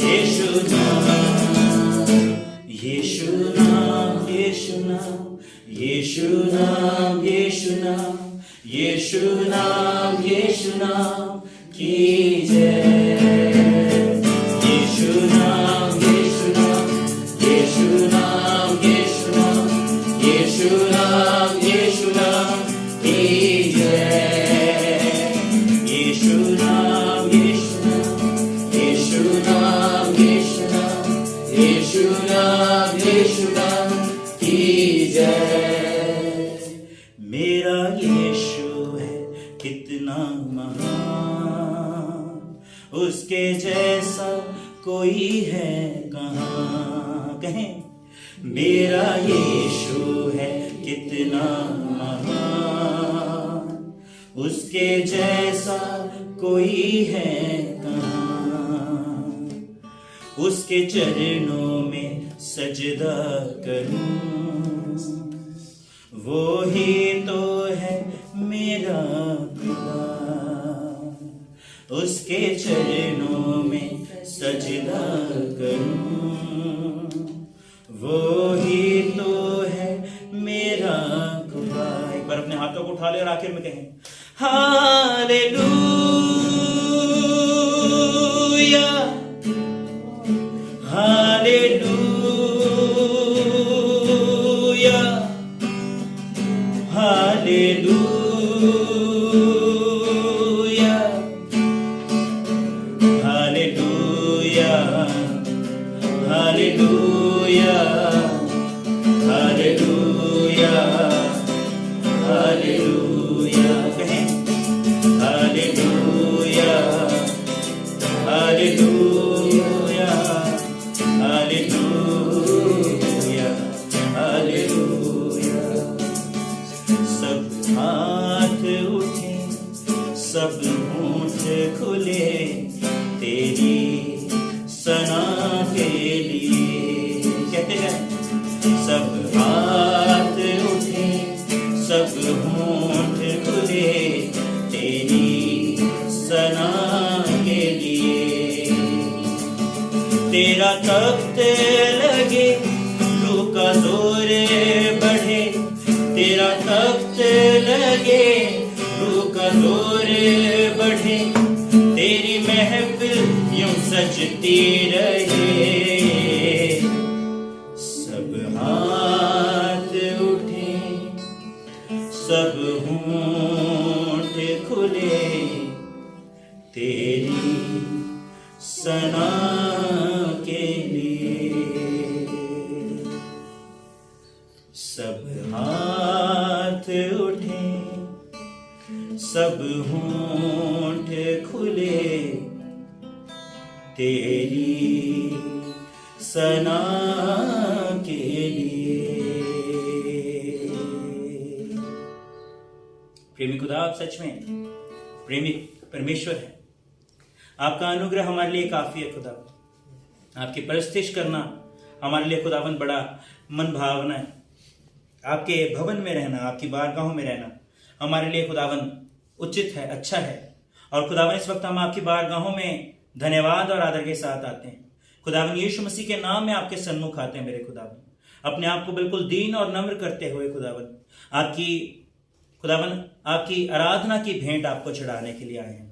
यीशु नाम, यीशु नाम, यीशु नाम, यीशु नाम, यीशु नाम, यीशु नाम, यीशु नाम की जय। यीशु नाम, यीशु नाम, यीशु नाम, यीशु नाम, यीशु नाम, यीशु नाम की जय। यीशु नाम, यीशु नाम, यीशु नाम, यीशु नाम, यीशु नाम, यीशु नाम की जय। मेरा यीशु है कितना महान, उसके जैसा कोई है कहाँ। कहें, मेरा यीशु है कितना महान, उसके जैसा कोई है कहाँ। उसके चरणों में सजदा करूं, वो ही तो है मेरा खुदा। उसके चरणों में सजदा करूं, वो ही तो है मेरा खुदा। एक बार अपने हाथों को उठा ले और आखिर में कहें, hallelujah, hallelujah, hallelujah, hallelujah, hallelujah, hallelujah, hallelujah. कहें, हालेलुया, हालेलुया, हालेलुया, हालेलुया। सब हाथ उठे, सब होंठ खुले तेरी सना के लिए। कहते हैं, सब हाथ उठे, सब होंठ खुले तेरी सना के लिए। तेरा तख्त लगे, रूह का जोर बढ़े, तेरा तख्त लगे, रूह का जोर बढ़े, तेरी महफिल यूं सजती रहे। सब हाथ उठे, सब होंठ खुले तेरी सना के लिए। सब हाथ उठे, सब होंठ खुले तेरी सना के लिए। प्रेमी खुदा, आप सच में प्रेमी परमेश्वर है। आपका अनुग्रह हमारे लिए काफी है खुदा। आपकी परस्तिश करना हमारे लिए खुदावन बड़ा मन भावना है। आपके भवन में रहना, आपकी बारगाहों में रहना हमारे लिए खुदावन उचित है, अच्छा है। और खुदावन, इस वक्त हम आपकी बारगाहों में धन्यवाद और आदर के साथ आते हैं। खुदावन, यीशु मसीह के नाम में आपके सन्मुख आते हैं मेरे खुदावन, अपने आप को बिल्कुल दीन और नम्र करते हुए खुदावन आपकी आराधना की भेंट आपको चढ़ाने के लिए आए हैं।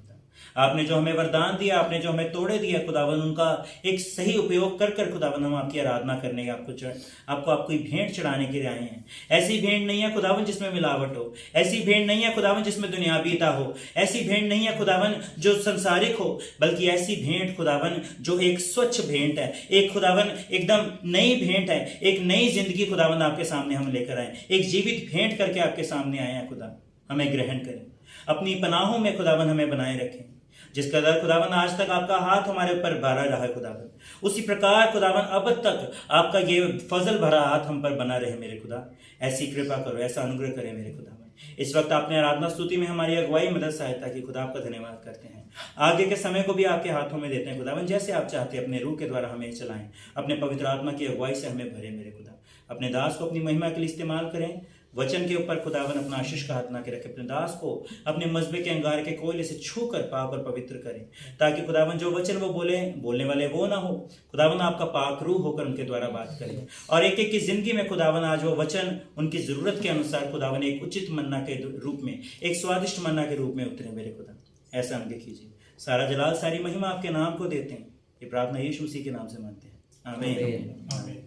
आपने जो हमें वरदान दिया, आपने जो हमें तोड़े दिया खुदावन, उनका एक सही उपयोग कर कर खुदावन हम आपकी आराधना करने आपको आपकी भेंट चढ़ाने के लिए आए हैं। ऐसी भेंट नहीं है खुदावन जिसमें मिलावट हो, ऐसी भेंट नहीं है खुदावन जिसमें दुनियावीता हो, ऐसी भेंट नहीं है खुदावन जो संसारिक हो, बल्कि ऐसी भेंट खुदावन जो एक स्वच्छ भेंट है, एक खुदावन एकदम नई भेंट है, एक नई जिंदगी खुदावन आपके सामने हम लेकर आए, एक जीवित भेंट करके आपके सामने आए हैं। खुदा हमें ग्रहण करें, अपनी पनाहों में खुदावन हमें बनाए रखें। जिस कदर खुदावन आज तक आपका हाथ हमारे ऊपर भरा रहा है खुदावन, उसी प्रकार खुदावन अब तक आपका ये फजल भरा हाथ हम पर बना रहे मेरे खुदा। ऐसी कृपा करो, ऐसा अनुग्रह करें मेरे खुदावन। इस वक्त आपने आराधना स्तुति में हमारी अगुवाई मदद सहायता की, खुदा आपका धन्यवाद करते हैं। आगे के समय को भी आपके हाथों में देते हैं खुदावन, जैसे आप चाहते हैं अपने रूह के द्वारा हमें चलाएं, अपने पवित्र आत्मा की अगुवाई से हमें भरे मेरे खुदा। अपने दास को अपनी महिमा के लिए इस्तेमाल करें, वचन के ऊपर खुदावन अपना आशीष का हाथ ना के रखे, अपने दास को अपने मजबे के अंगार के कोयले से छू कर पाक और पवित्र करें, ताकि खुदावन जो वचन वो बोलने वाले वो ना हो, खुदावन आपका पाक रूह होकर उनके द्वारा बात करें, और एक एक की जिंदगी में खुदावन आज वो वचन उनकी जरूरत के अनुसार खुदावन एक उचित मन्ना के रूप में, एक स्वादिष्ट मन्ना के रूप में उतरे मेरे खुदा। ऐसा आगे कीजिए। सारा जलाल सारी महिमा आपके नाम को देते हैं, ये प्रार्थना यीशु मसीह के नाम से मानते हैं, आमीन।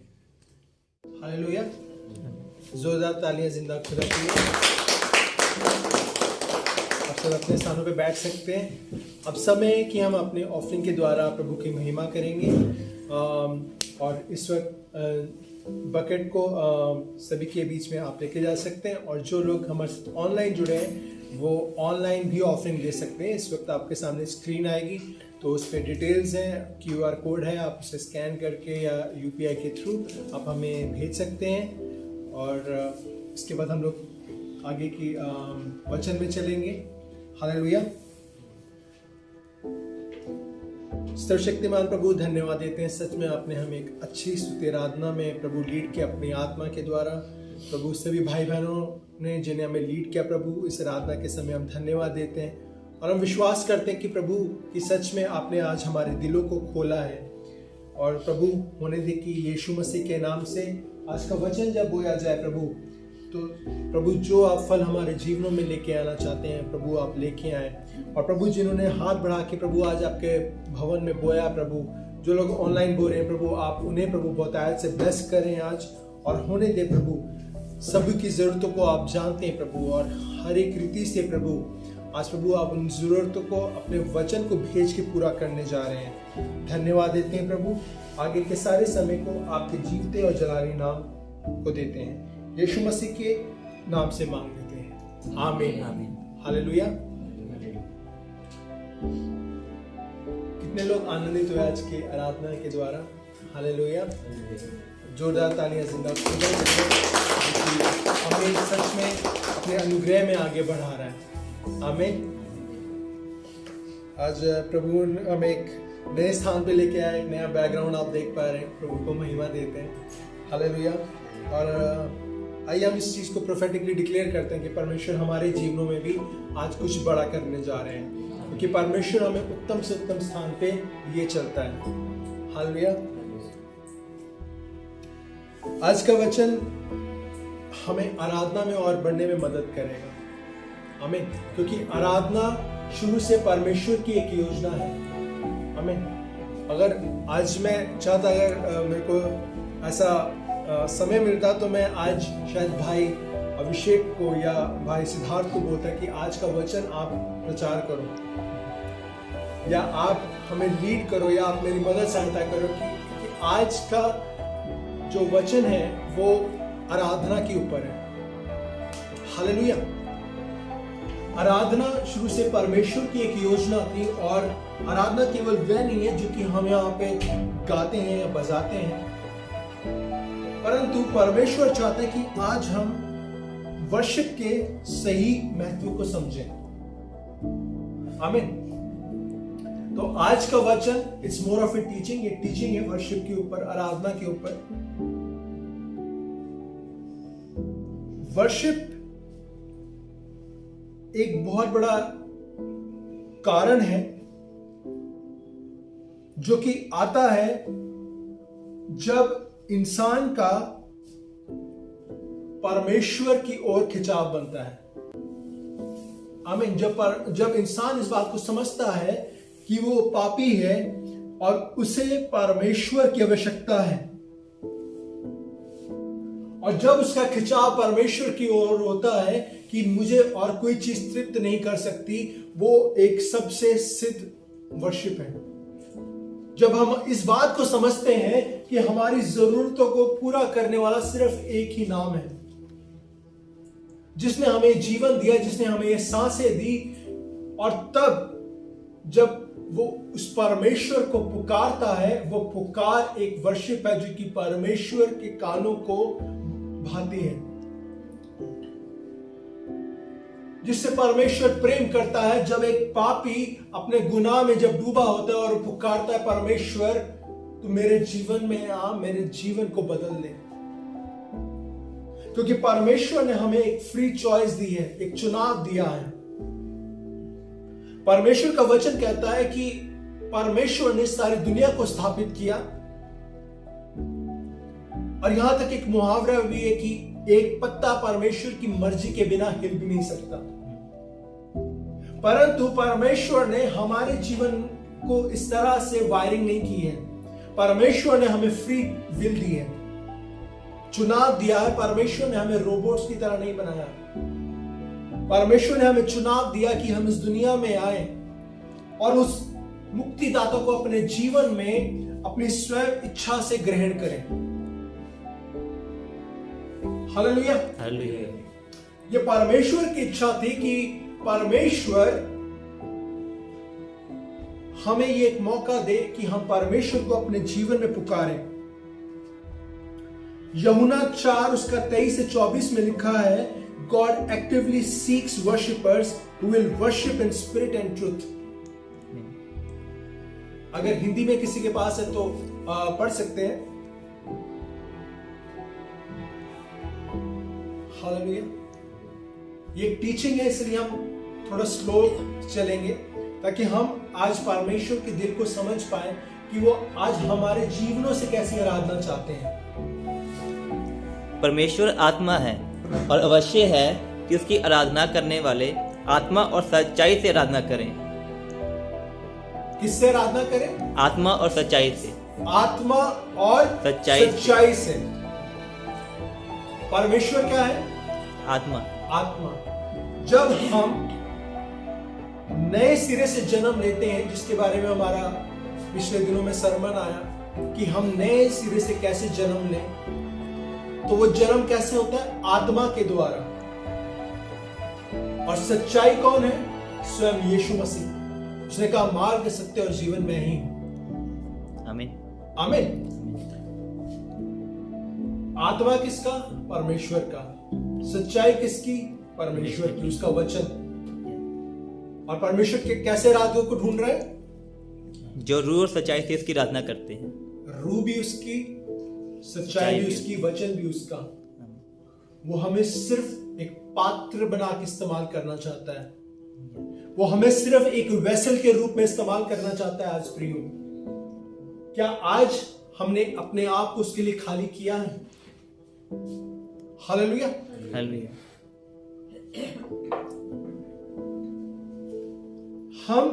हालेलुया। जोरदार तालियां जिंदा खुदा के लिए। आप सब अपने स्थानों पे बैठ सकते हैं। अब समय है कि हम अपने ऑफरिंग के द्वारा प्रभु की महिमा करेंगे, और इस वक्त बकेट को सभी के बीच में आप लेके जा सकते हैं, और जो लोग हमारे ऑनलाइन जुड़े हैं वो ऑनलाइन भी ऑफरिंग दे सकते हैं। इस वक्त आपके सामने स्क्रीन आएगी, तो उस पर डिटेल्स हैं, QR कोड है, आप उसे स्कैन करके या UPI के थ्रू आप हमें भेज सकते हैं। और इसके बाद हम लोग आगे की वचन में चलेंगे। हालेलुया। सर्वशक्तिमान प्रभु धन्यवाद देते हैं, सच में आपने हमें एक अच्छी स्तुति आराधना में प्रभु लीड किया अपनी आत्मा के द्वारा। प्रभु सभी भाई बहनों ने जिन्हें हमें लीड किया प्रभु इस आराधना के समय हम धन्यवाद देते हैं, और हम विश्वास करते हैं कि प्रभु कि सच में आपने आज हमारे दिलों को खोला है, और प्रभु होने दे कि यीशु मसीह के नाम से आज का वचन जब बोया जाए प्रभु, तो प्रभु जो आप फल हमारे जीवनों में लेके आना चाहते हैं प्रभु आप लेके आए। और प्रभु जिन्होंने हाथ बढ़ा के प्रभु आज आपके भवन में बोया प्रभु, जो लोग ऑनलाइन बो रहे हैं प्रभु आप उन्हें प्रभु बहुतायत से ब्लेस करें आज, और होने दे प्रभु सभी की ज़रूरतों को आप जानते हैं प्रभु, और हर एक रीति से प्रभु आज प्रभु आप उन ज़रूरतों को अपने वचन को भेज के पूरा करने जा रहे हैं। धन्यवाद देते हैं प्रभु, आगे के सारे समय को आपके जीवते और जलाली नाम को देते हैं, यीशु मसीह के नाम से मांग लेते हैं, आमीन आमीन। हालेलुया। कितने लोग आनंदित हुए आज के आराधना के द्वारा? हालेलुया। जोरदार तालियां जिंदा हमें सच में अपने अनुग्रह में आगे बढ़ा रहा है, आमीन। आज प्रभु हमें एक नए स्थान पे लेके आए, नया बैकग्राउंड आप देख पा रहे हैं, प्रभु को महिमा देते हैं। हालेलुया। और आइए हम इस चीज़ को प्रोफेटिकली डिक्लेयर करते हैं कि परमेश्वर हमारे जीवनों में भी आज कुछ बड़ा करने जा रहे हैं, क्योंकि परमेश्वर हमें उत्तम से उत्तम स्थान पे लिए चलता है। हालेलुया। आज का वचन हमें आराधना में और बढ़ने में मदद करेगा, आमीन, क्योंकि आराधना शुरू से परमेश्वर की एक योजना है, आमीन। अगर आज मैं चाहता, अगर मेरे को ऐसा समय मिलता तो मैं आज शायद भाई अभिषेक को या भाई सिद्धार्थ को बोलता कि आज का वचन आप प्रचार करो, या आप हमें लीड करो, या आप मेरी मदद सहायता करो, क्योंकि आज का जो वचन है वो आराधना के ऊपर है। हालेलुया। आराधना शुरू से परमेश्वर की एक योजना थी, और आराधना केवल वह नहीं है जो कि हम यहाँ पे गाते हैं या बजाते हैं, परंतु परमेश्वर चाहते हैं कि आज हम वर्शिप के सही महत्व को समझें, आमीन। तो आज का वचन it's more of A teaching, ये टीचिंग है वर्शिप के ऊपर, आराधना के ऊपर। वर्शिप एक बहुत बड़ा कारण है जो कि आता है जब इंसान का परमेश्वर की ओर खिंचाव बनता है। आमीन। जब इंसान इस बात को समझता है कि वो पापी है और उसे परमेश्वर की आवश्यकता है, और जब उसका खिंचाव परमेश्वर की ओर होता है कि मुझे और कोई चीज तृप्त नहीं कर सकती, वो एक सबसे सिद्ध वर्शिप है। जब हम इस बात को समझते हैं कि हमारी जरूरतों को पूरा करने वाला सिर्फ एक ही नाम है, जिसने हमें जीवन दिया, जिसने हमें ये सांसें दी, और तब जब वो उस परमेश्वर को पुकारता है, वो पुकार एक वर्शिप है जो कि परमेश्वर के कानों को भाती है, जिससे परमेश्वर प्रेम करता है। जब एक पापी अपने गुनाह में जब डूबा होता है और पुकारता है, परमेश्वर तू मेरे जीवन में आ, मेरे जीवन को बदल दे, क्योंकि परमेश्वर ने हमें एक फ्री चॉइस दी है, एक चुनाव दिया है। परमेश्वर का वचन कहता है कि परमेश्वर ने सारी दुनिया को स्थापित किया, और यहां तक एक मुहावरा भी है कि एक पत्ता परमेश्वर की मर्जी के बिना हिल भी नहीं सकता। परंतु परमेश्वर ने हमारे जीवन को इस तरह से वायरिंग नहीं की है। परमेश्वर ने हमें फ्री विल दी है, चुनाव दिया है। परमेश्वर ने हमें रोबोट्स की तरह नहीं बनाया। परमेश्वर ने हमें चुनाव दिया कि हम इस दुनिया में आए और उस मुक्तिदाता को अपने जीवन में अपनी स्वयं इच्छा से ग्रहण करें। हालेलुया। हालेलुया। ये परमेश्वर की इच्छा थी कि परमेश्वर हमें ये एक मौका दे कि हम परमेश्वर को अपने जीवन में पुकारें। यूहन्ना 4 उसका 23 से 24 में लिखा है, God actively seeks worshippers who will worship in spirit and truth। अगर हिंदी में किसी के पास है तो पढ़ सकते हैं। हालेलुया। ये टीचिंग है, इसलिए हम थोड़ा स्लो चलेंगे ताकि हम आज परमेश्वर के दिल को समझ पाए कि वो आज हमारे जीवनों से कैसी आराधना चाहते हैं। परमेश्वर आत्मा है और अवश्य है कि उसकी आराधना करने वाले आत्मा और सच्चाई से आराधना करें। किससे आराधना करें? आत्मा और सच्चाई से। आत्मा और सच्चाई से। परमेश्वर क्या है? आत्मा। आत्मा। जब हम नए सिरे से जन्म लेते हैं, जिसके बारे में हमारा पिछले दिनों में सरमन आया कि हम नए सिरे से कैसे जन्म लें, तो वो जन्म कैसे होता है? आत्मा के द्वारा। और सच्चाई कौन है? स्वयं यीशु मसीह। उसने कहा मार्ग, सत्य और जीवन में ही हूं। आमीन। आमीन। आत्मा किसका? परमेश्वर का। सच्चाई किसकी? परमेश्वर की, उसका वचन। और परमेश्वर के कैसे आराधकों को ढूंढ रहे हैं? जो रूह और सच्चाई से इसकी आराधना करते हैं। रूह भी उसकी, सच्चाई भी उसकी, वचन भी उसका। वो हमें सिर्फ एक पात्र बना के इस्तेमाल करना चाहता है। वो हमें सिर्फ एक वेसल के रूप में इस्तेमाल करना चाहता है। आज प्रियो, क्या आज हमने अपने आप को उसके लिए खाली किया है? हालेलुया। हालेलुया। हम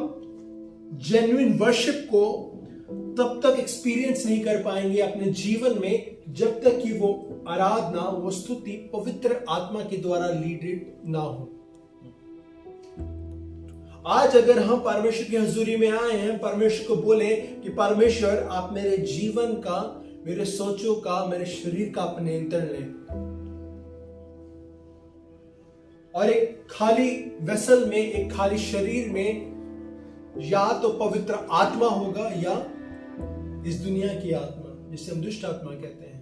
जेन्युइन वर्शिप को तब तक एक्सपीरियंस नहीं कर पाएंगे अपने जीवन में जब तक कि वो आराधना, वो स्तुति पवित्र आत्मा के द्वारा लीडेड ना हो। आज अगर हम परमेश्वर की हजूरी में आए हैं, परमेश्वर को बोले कि परमेश्वर आप मेरे जीवन का, मेरे सोचों का, मेरे शरीर का आप नियंत्रण लें, और एक खाली वेसल में, एक खाली शरीर में या तो पवित्र आत्मा होगा या इस दुनिया की आत्मा, जिसे हम दुष्ट आत्मा कहते हैं।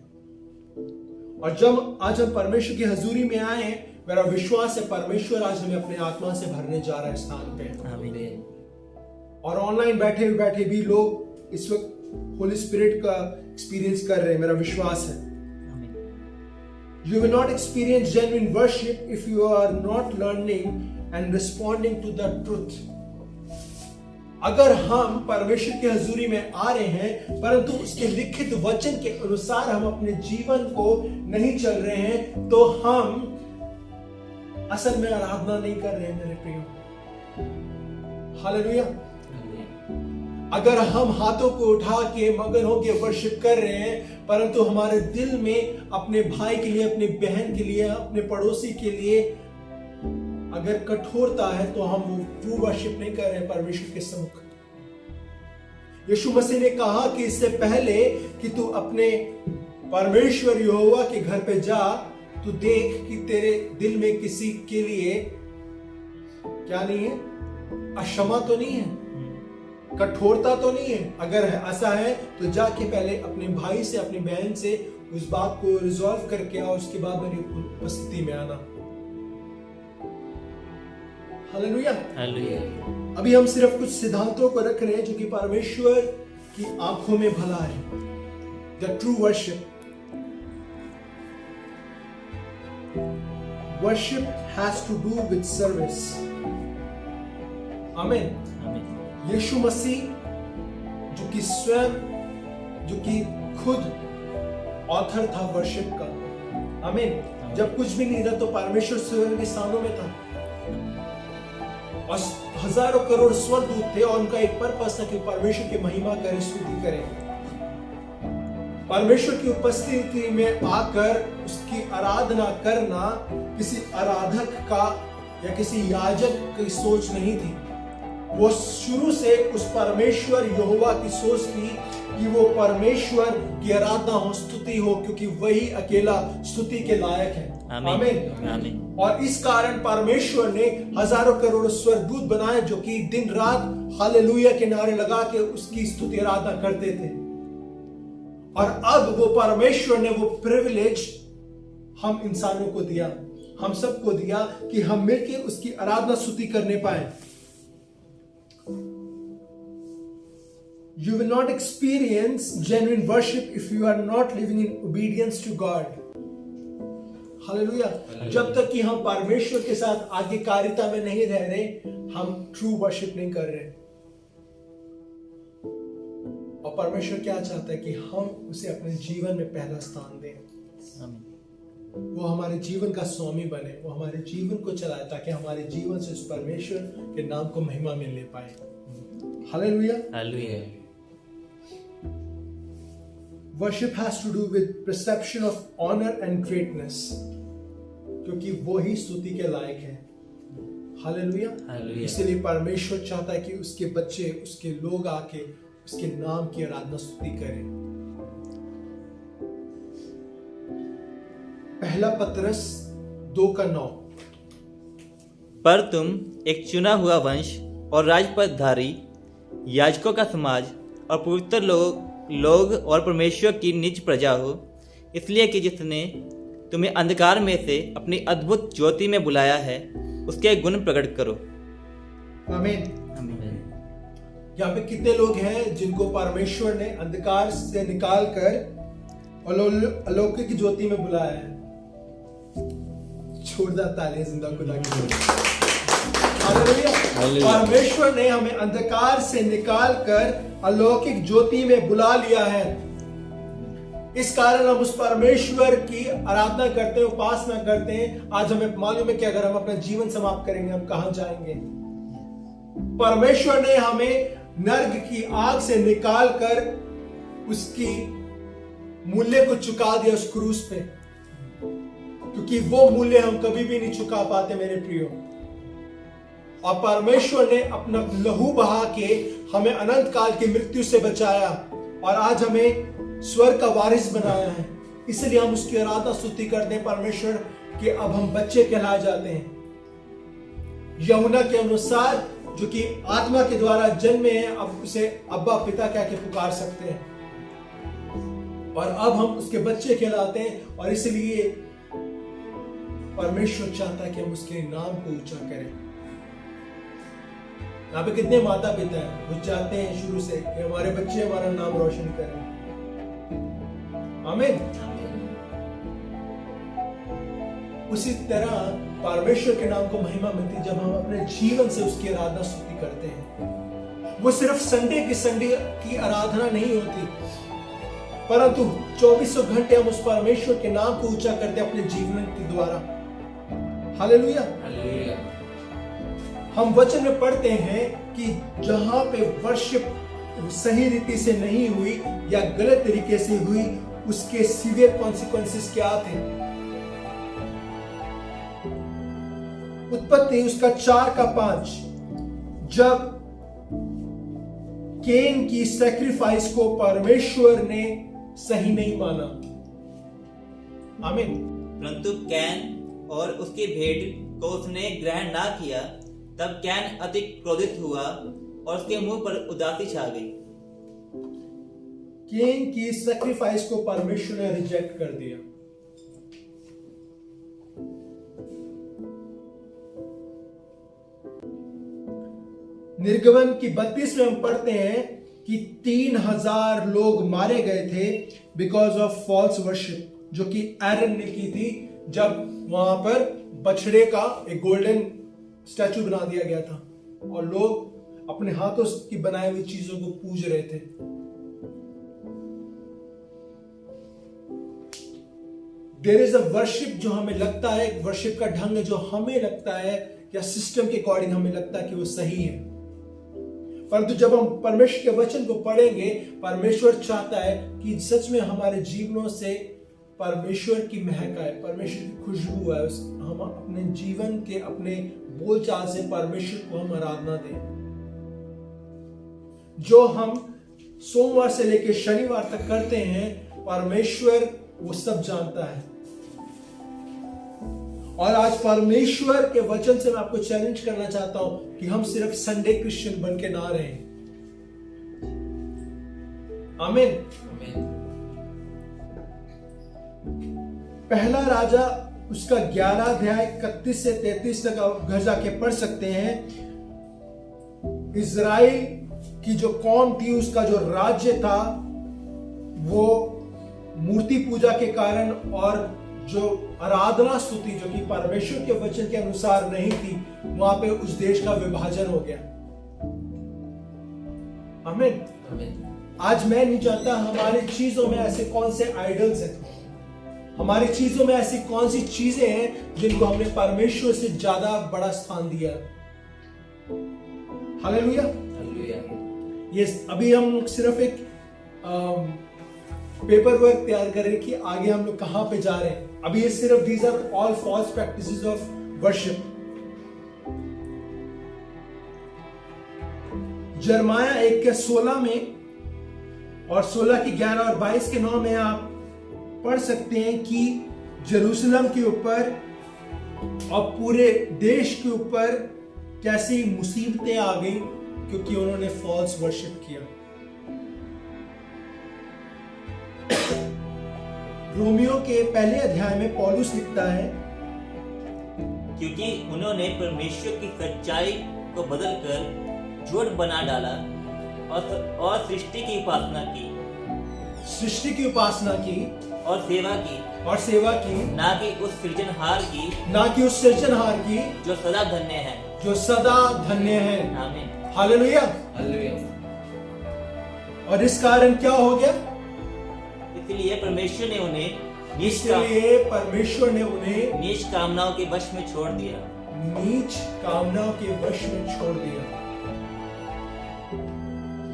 और जब आज हम परमेश्वर की हजूरी में आए हैं, मेरा विश्वास है परमेश्वर आज हमें अपने आत्मा से भरने जा रहा है स्थान पे। आमीन। और ऑनलाइन बैठे भी लोग इस वक्त होली स्पिरिट का एक्सपीरियंस कर रहे हैं, मेरा विश्वास है। You will not experience genuine worship if you are not learning and responding to the truth. अगर हम परमेश्वर की हजूरी में आ रहे हैं परंतु उसके लिखित वचन के अनुसार हम अपने जीवन को नहीं चल रहे हैं, तो हम असल में आराधना नहीं कर रहे हैं मेरे प्रियो। हालेलुया। अगर हम हाथों को उठा के मगन होकर वर्शिप कर रहे हैं, परंतु हमारे दिल में अपने भाई के लिए, अपनी बहन के लिए, अपने पड़ोसी के लिए अगर कठोरता है, तो हम वो ट्रू वर्शिप नहीं कर रहे हैं परमेश्वर के सम्मुख। यीशु मसीह ने कहा कि इससे पहले कि तू अपने परमेश्वर यहोवा के घर पे जा, तू देख कि तेरे दिल में किसी के लिए क्या नहीं है, अक्षमा तो नहीं है, कठोरता तो नहीं है। अगर ऐसा है तो जाके पहले अपने भाई से, अपनी बहन से उस बात को रिजॉल्व करके आओ, उसके बाद मेरी उपस्थिति में आना। हालेलुया। अभी हम सिर्फ कुछ सिद्धांतों को रख रहे हैं जो कि परमेश्वर की आंखों में भला है। The true worship, worship has to do with service. आमीन। यीशु मसीह जो कि स्वयं, जो कि खुद ऑथर था वर्शिप का। आमीन। जब कुछ भी नहीं था तो परमेश्वर स्वयं के स्थानों में था और हजारों करोड़ स्वर्गदूत थे और उनका एक पर्पस था कि परमेश्वर की महिमा करें, स्तुति करें। परमेश्वर की उपस्थिति में आकर उसकी आराधना करना किसी आराधक का या किसी याजक की सोच नहीं थी। वो शुरू से उस परमेश्वर यहोवा की सोच थी कि वो परमेश्वर की आराधना हो, स्तुति हो, क्योंकि वही अकेला स्तुति के लायक है। आमीन। और इस कारण परमेश्वर ने हजारों करोड़ स्वर्गदूत बनाए जो कि दिन रात हालेलुया के नारे लगा के उसकी स्तुति आराधना करते थे। और अब वो परमेश्वर ने वो प्रिविलेज हम इंसानों को दिया, हम सबको दिया कि हम मिलकर उसकी आराधना स्तुति करने पाए। You will not experience genuine worship if you are not living in obedience to God. Hallelujah. जब तक कि हम परमेश्वर के साथ आज्ञाकारिता में नहीं रह रहे, हम ट्रू वर्शिप नहीं कर रहे। और परमेश्वर क्या चाहता है कि हम उसे अपने जीवन में पहला स्थान दें। वो हमारे जीवन का स्वामी बने, वो हमारे जीवन को चलाए, ताकि हमारे जीवन से उस परमेश्वर के नाम को महिमा मिलने पाए। Hallelujah. Hallelujah. Worship has to do with perception of honor and greatness, क्योंकि वो ही स्तुति के लायक है। हालेलुया। इसलिए परमेश्वर चाहता है कि उसके बच्चे, उसके लोग आके उसके नाम की आराधना स्तुति करें। पहला पतरस 2:9। पर तुम एक चुना हुआ वंश और राजपदधारी, याजकों का समाज और पवित्र लोग और परमेश्वर की निज प्रजा हो, इसलिए कि जिसने तुम्हें अंधकार में से अपनी अद्भुत ज्योति में बुलाया है, उसके गुण प्रकट करो। आमीन। यहाँ पे कितने लोग हैं जिनको परमेश्वर ने अंधकार से निकाल कर अलौकिक ज्योति में बुलाया है? जोरदार तालियां जिंदा खुदा की। परमेश्वर ने हमें अंधकार से निकाल कर अलौकिक ज्योति में बुला लिया है। इस कारण हम उस परमेश्वर की आराधना करते हैं, उपासना करते हैं। आज हमें मालूम है कि अगर हम अपना जीवन समाप्त करेंगे, हम कहां जाएंगे। परमेश्वर ने हमें नर्क की आग से निकाल कर उसकी मूल्य को चुका दिया उस क्रूस पे, क्योंकि वो मूल्य हम कभी भी नहीं चुका पाते मेरे प्रियो। और परमेश्वर ने अपना लहू बहा के हमें अनंत काल की मृत्यु से बचाया और आज हमें स्वर्ग का वारिस बनाया है। इसलिए हम उसकी आराधना स्तुति करते हैं परमेश्वर कि अब हम बच्चे कहलाए जाते हैं। यूहन्ना के अनुसार जो कि आत्मा के द्वारा जन्मे हैं, अब उसे अब्बा पिता कह के पुकार सकते हैं और अब हम उसके बच्चे कहलाते हैं। और इसलिए परमेश्वर चाहता है कि हम उसके नाम को ऊंचा करें। यहाँ पे कितने माता पिता हैं वो चाहते हैं शुरू से कि हमारे बच्चे हमारा नाम रोशन करें। आमीन। उसी तरह परमेश्वर के नाम को महिमा मिलती जब हम अपने जीवन से उसकी आराधना स्तुति करते हैं। वो सिर्फ संडे की आराधना नहीं होती, परंतु 24 घंटे हम उस परमेश्वर के नाम को ऊंचा करते हैं अपने जीवन के द्वारा। हालेलुया। हम वचन में पढ़ते हैं कि जहां पे वर्शिप सही रीति से नहीं हुई या गलत तरीके से हुई, उसके सीवियर कॉन्सिक्वेंसेस क्या थे। उत्पत्ति उसका 4:5, जब केन की सैक्रिफाइस को परमेश्वर ने सही नहीं माना। आमीन। परंतु कैन और उसकी भेंट को उसने ग्रहण ना किया, तब कैन अधिक क्रोधित हुआ और उसके मुंह पर उदासी छा गई। केन की सैक्रिफाइस को परमेश्वर ने रिजेक्ट कर दिया। निर्गमन की 32 में हम पढ़ते हैं कि 3000 लोग मारे गए थे बिकॉज ऑफ फॉल्स वर्शिप, जो कि एरन ने की थी, जब वहां पर बछड़े का एक गोल्डन स्टैचू बना दिया गया था और लोग अपने हाथों की बनाई हुई चीजों को पूज रहे थे। देयर इज अ वर्शिप जो हमें लगता है, वर्शिप का ढंग जो हमें लगता है या सिस्टम के अकॉर्डिंग हमें लगता है कि वो सही है, परंतु जब हम परमेश्वर के वचन को पढ़ेंगे, परमेश्वर चाहता है कि सच में हमारे जीवनों से परमेश्वर की महक आए, परमेश्वर की खुशबू आए, हम अपने जीवन के अपने बोलचाल से परमेश्वर को हम आराधना दें। जो हम सोमवार से लेकर शनिवार तक करते हैं, परमेश्वर वो सब जानता है। और आज परमेश्वर के वचन से मैं आपको चैलेंज करना चाहता हूं कि हम सिर्फ संडे क्रिश्चियन बन के ना रहें। आमीन। पहला राजा उसका 11 अध्याय 31 से 33 तक आप घर जाके पढ़ सकते हैं। इजराइल की जो कौम थी, उसका जो राज्य था, वो मूर्ति पूजा के कारण और जो आराधना स्तुति जो कि परमेश्वर के वचन के अनुसार नहीं थी, वहां पे उस देश का विभाजन हो गया। आमीन। आज मैं नहीं जानता हमारी चीजों में ऐसे कौन से आइडल्स हैं, हमारी चीजों में ऐसी कौन सी चीजें हैं जिनको हमने परमेश्वर से ज्यादा बड़ा स्थान दिया। हालेलुया। ये अभी हम लोग सिर्फ एक पेपर वर्क तैयार कर रहे हैं कि आगे हम लोग कहां पे जा रहे हैं। अभी ये सिर्फ these are all false practices of worship. Jeremiah 1:16 में और 16 की 11 और 22 के 9 में आप पढ़ सकते हैं कि जेरूसलम के ऊपर और पूरे देश के ऊपर कैसी मुसीबतें आ गई क्योंकि उन्होंने फॉल्स वर्शिप किया। रोमियो के पहले अध्याय में पौलुस लिखता है, क्योंकि उन्होंने परमेश्वर की सच्चाई को बदलकर झूठ बना डाला और सृष्टि की उपासना की, सृष्टि की उपासना की और सेवा की, ना कि उस सृजनहार की जो सदा धन्य है। आमीन। हालेलुया। और इस कारण क्या हो गया? इसलिए परमेश्वर ने उन्हें नीच कामनाओं के वश में छोड़ दिया।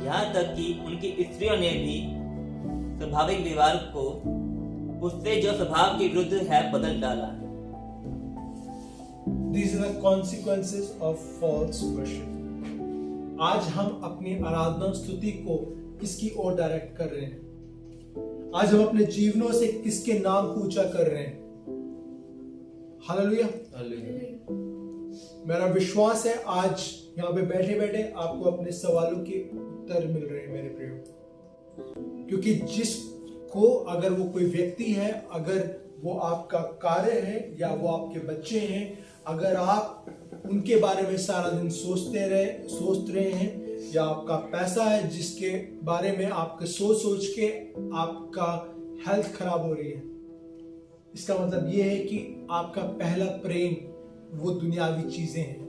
यहाँ तक कि उनकी स्त्रियों ने भी स्वाभाविक विवाह को उससे जो स्वभाव के विरुद्ध है बदल डाला। These are the consequences of false worship. आज हम अपनी आराधना स्तुति को किसकी ओर डायरेक्ट कर रहे हैं? आज हम अपने जीवनों से किसके नाम को ऊंचा कर रहे हैं? हालेलुया। मेरा विश्वास है आज यहाँ पे बैठे बैठे आपको अपने सवालों के उत्तर मिल रहे हैं मेरे प्रियो, क्योंकि जिसको अगर वो कोई व्यक्ति है, अगर वो आपका कार्य है या वो आपके बच्चे हैं, अगर आप उनके बारे में सारा दिन सोच रहे हैं, या आपका पैसा है जिसके बारे में आपके सोच के आपका हेल्थ खराब हो रही है, इसका मतलब ये है कि आपका पहला प्रेम वो दुनियावी चीजें हैं।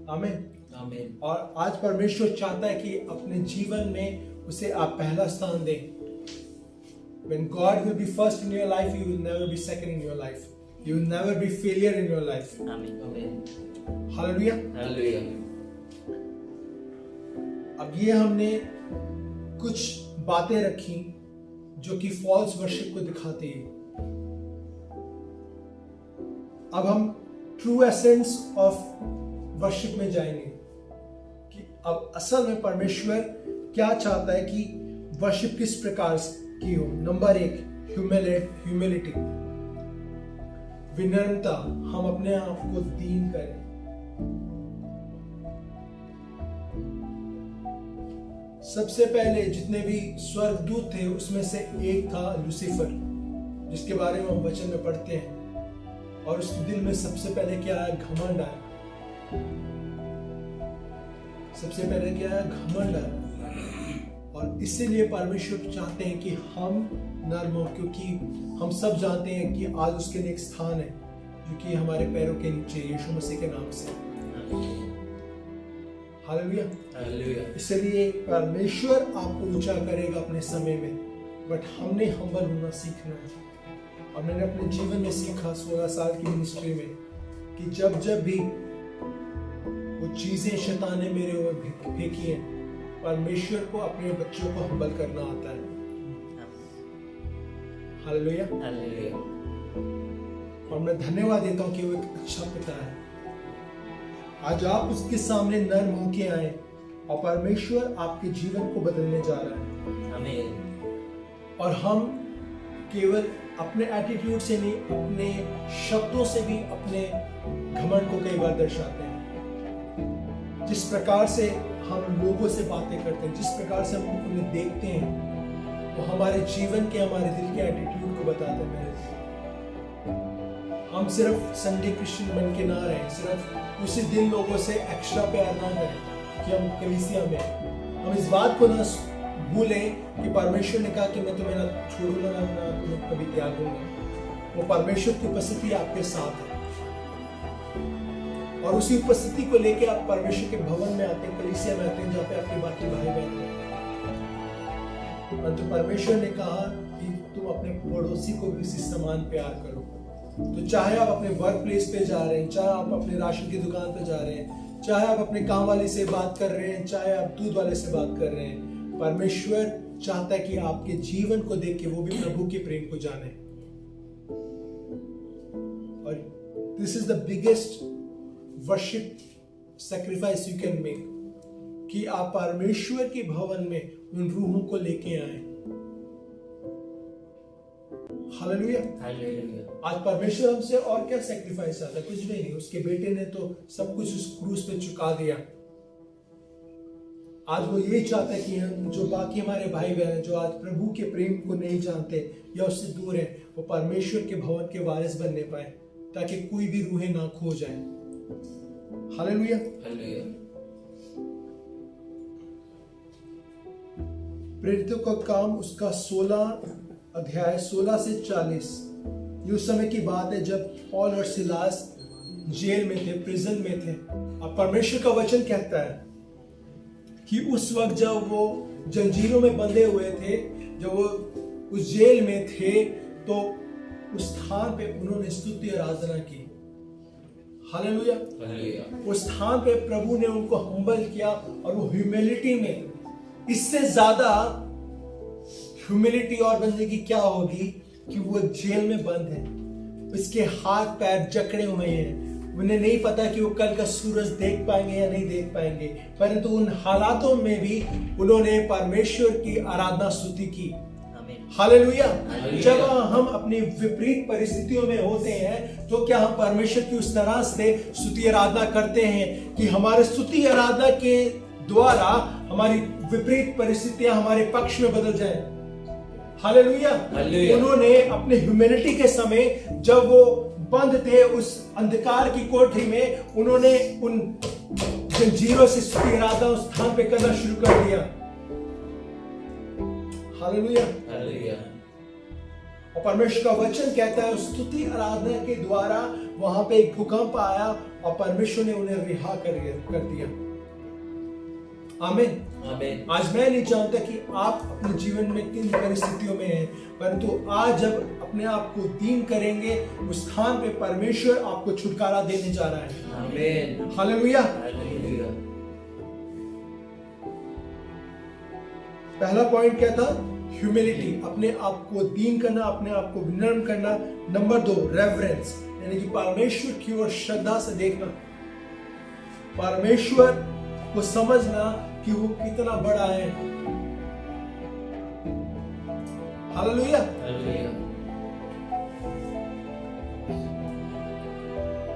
आमीन। और आज परमेश्वर चाहता है कि अपने जीवन में उसे आप पहला स्थान दें। When God will be first in your life, you will never be second in your life. You will never be failure in your life. आमीन। Hallelujah. हालेलुया। अब ये हमने कुछ बातें रखी जो कि फॉल्स वर्शिप को दिखाती है। अब हम ट्रू एसेंस ऑफ वर्शिप में जाएंगे कि अब असल में परमेश्वर क्या चाहता है कि वर्शिप किस प्रकार की हो। नंबर 1, ह्यूमिलिटी, विनम्रता, हम अपने आप को दीन करें। सबसे पहले जितने भी स्वर्गदूत थे उसमें से एक था लूसीफर, जिसके बारे में हम वचन में पढ़ते हैं, और उसके दिल में सबसे पहले क्या आया? घमंड आया। सबसे पहले क्या आया? घमंड आया। और इसीलिए परमेश्वर चाहते हैं कि हम नर्म हो, क्योंकि हम सब जानते हैं कि आज उसके लिए एक स्थान है जो कि हमारे पैरों के नीचे यीशु मसीह के नाम से। हालेलुया। हालेलुया। इसलिए परमेश्वर आपको ऊंचा करेगा अपने समय में, बट हमने हम्बल होना सीखना है। और मैंने अपने जीवन में सीखा 16 साल की मिनिस्ट्री में कि जब भी वो चीजें शैतान ने मेरे ऊपर फेंकी हैं, परमेश्वर को अपने बच्चों को हम्बल करना आता है। हालेलुया। हालेलुया। और मैं धन्यवाद देता हूं कि वो एक अच्छा पिता है। आज आप उसके सामने नर्म होके आए और परमेश्वर आपके जीवन को बदलने जा रहा है। आमीन। और हम केवल अपने एटीट्यूड से नहीं, अपने शब्दों से भी अपने घमंड को कई बार दर्शाते हैं। जिस प्रकार से हम लोगों से बातें करते हैं, जिस प्रकार से हम उन्हें देखते हैं, वो हमारे जीवन के, हमारे दिल के एटीट्यूड को बताते हैं। मेरे हम सिर्फ संडे क्रिश्चियन बन के ना रहें, सिर्फ उसी दिन लोगों से एक्स्ट्रा प्यार ना करें कि हम कलीसिया में। हम इस बात को ना भूलें कि परमेश्वर ने कहा कि मैं तुम्हें ना छोड़ूंगा ना तुम्हें कभी त्यागूंगा। वो परमेश्वर की उपस्थिति आपके साथ है, और उसी उपस्थिति को लेके आप परमेश्वर के भवन में आते हैं, कलीसिया में आते हैं, जहाँ पे आपके बाकी भाई बहन हैं। परंतु परमेश्वर ने कहा कि तुम अपने पड़ोसी को भी उसी समान प्यार करो। तो चाहे आप अपने वर्क प्लेस पे जा रहे हैं, चाहे आप अपने राशन की दुकान पे जा रहे हैं, चाहे आप अपने काम वाले से बात कर रहे हैं, चाहे आप दूध वाले से बात कर रहे हैं, परमेश्वर चाहता है कि आपके जीवन को देख के वो भी प्रभु के प्रेम को जाने। और this is the biggest worship sacrifice you can make, कि आप परमेश्वर के भवन में उन रूहों को लेके आए। हालेलुया। हालेलुया। आज परमेश्वर हमसे और क्या सैक्रिफाइस चाहता है? कुछ भी नहीं। उसके बेटे ने तो सब कुछ उस क्रूस पे चुका दिया। आज वो यही चाहता है कि हम जो बाकी हमारे भाई बहन हैं, जो आज प्रभु के प्रेम को नहीं जानते या उससे दूर है, वो परमेश्वर के भवन के वारिस बनने पाए, ताकि कोई भी रूहें ना खो जाए। हालेलुया। हालेलुया। प्रेरितों का काम उसका 16 अध्याय 16 से 40, ये उस समय की बात है जब पॉल और सिलास जेल में थे, प्रिजन में थे। अब परमेश्वर का वचन कहता है कि उस वक्त जब वो जंजीरों में बंधे हुए थे, जब वो उस जेल में थे, तो उस स्थान पे उन्होंने स्तुति आराधना की। हालेलुया। हालेलुया। उस स्थान पे प्रभु ने उनको हम्बल किया, और वो ह्यूमिलिटी में, इससे ज्यादा ह्यूमिलिटी और बंदगी क्या होगी कि वो जेल में बंद है, उसके हाथ पैर जकड़े हुए हैं, उन्हें नहीं पता कि वो कल का सूरज देख पाएंगे या नहीं देख पाएंगे, परंतु उन हालातों में भी उन्होंने परमेश्वर की आराधना स्तुति की। हालेलुया। जब हम अपनी विपरीत परिस्थितियों में होते हैं, तो क्या हम परमेश्वर की उस तरह से स्तुति आराधना करते हैं कि हमारे स्तुति आराधना के द्वारा हमारी विपरीत परिस्थितियां हमारे पक्ष में बदल जाएं? हालेलुया। उन्होंने अपने ह्यूमैनिटी के समय, जब वो बंद थे उस अंधकार की कोठरी में, उन्होंने उन जंजीरों से स्तुति आराधना उस स्थान पे करना शुरू कर दिया। हालेलुया। हालेलुया। और परमेश्वर का वचन कहता है उस स्तुति आराधना के द्वारा वहां पे एक भूकंप आया और परमेश्वर ने उन्हें रिहा कर दिया। आमीन। आमीन। आज मैं नहीं चाहता कि आप अपने जीवन में किन परिस्थितियों में हैं, परंतु आज जब अपने आप को दीन करेंगे उस स्थान पे परमेश्वर आपको छुटकारा देने जा रहा है। आमीन। हालेलुया। हालेलुया। पहला पॉइंट क्या था? ह्यूमिलिटी, अपने आप को दीन करना, अपने आप को विनम्र करना। नंबर 2 रेवरेंस, यानी कि परमेश्वर की ओर श्रद्धा से देखना, परमेश्वर को समझना कि वो कितना बड़ा है। हालेलुया। हालेलुया।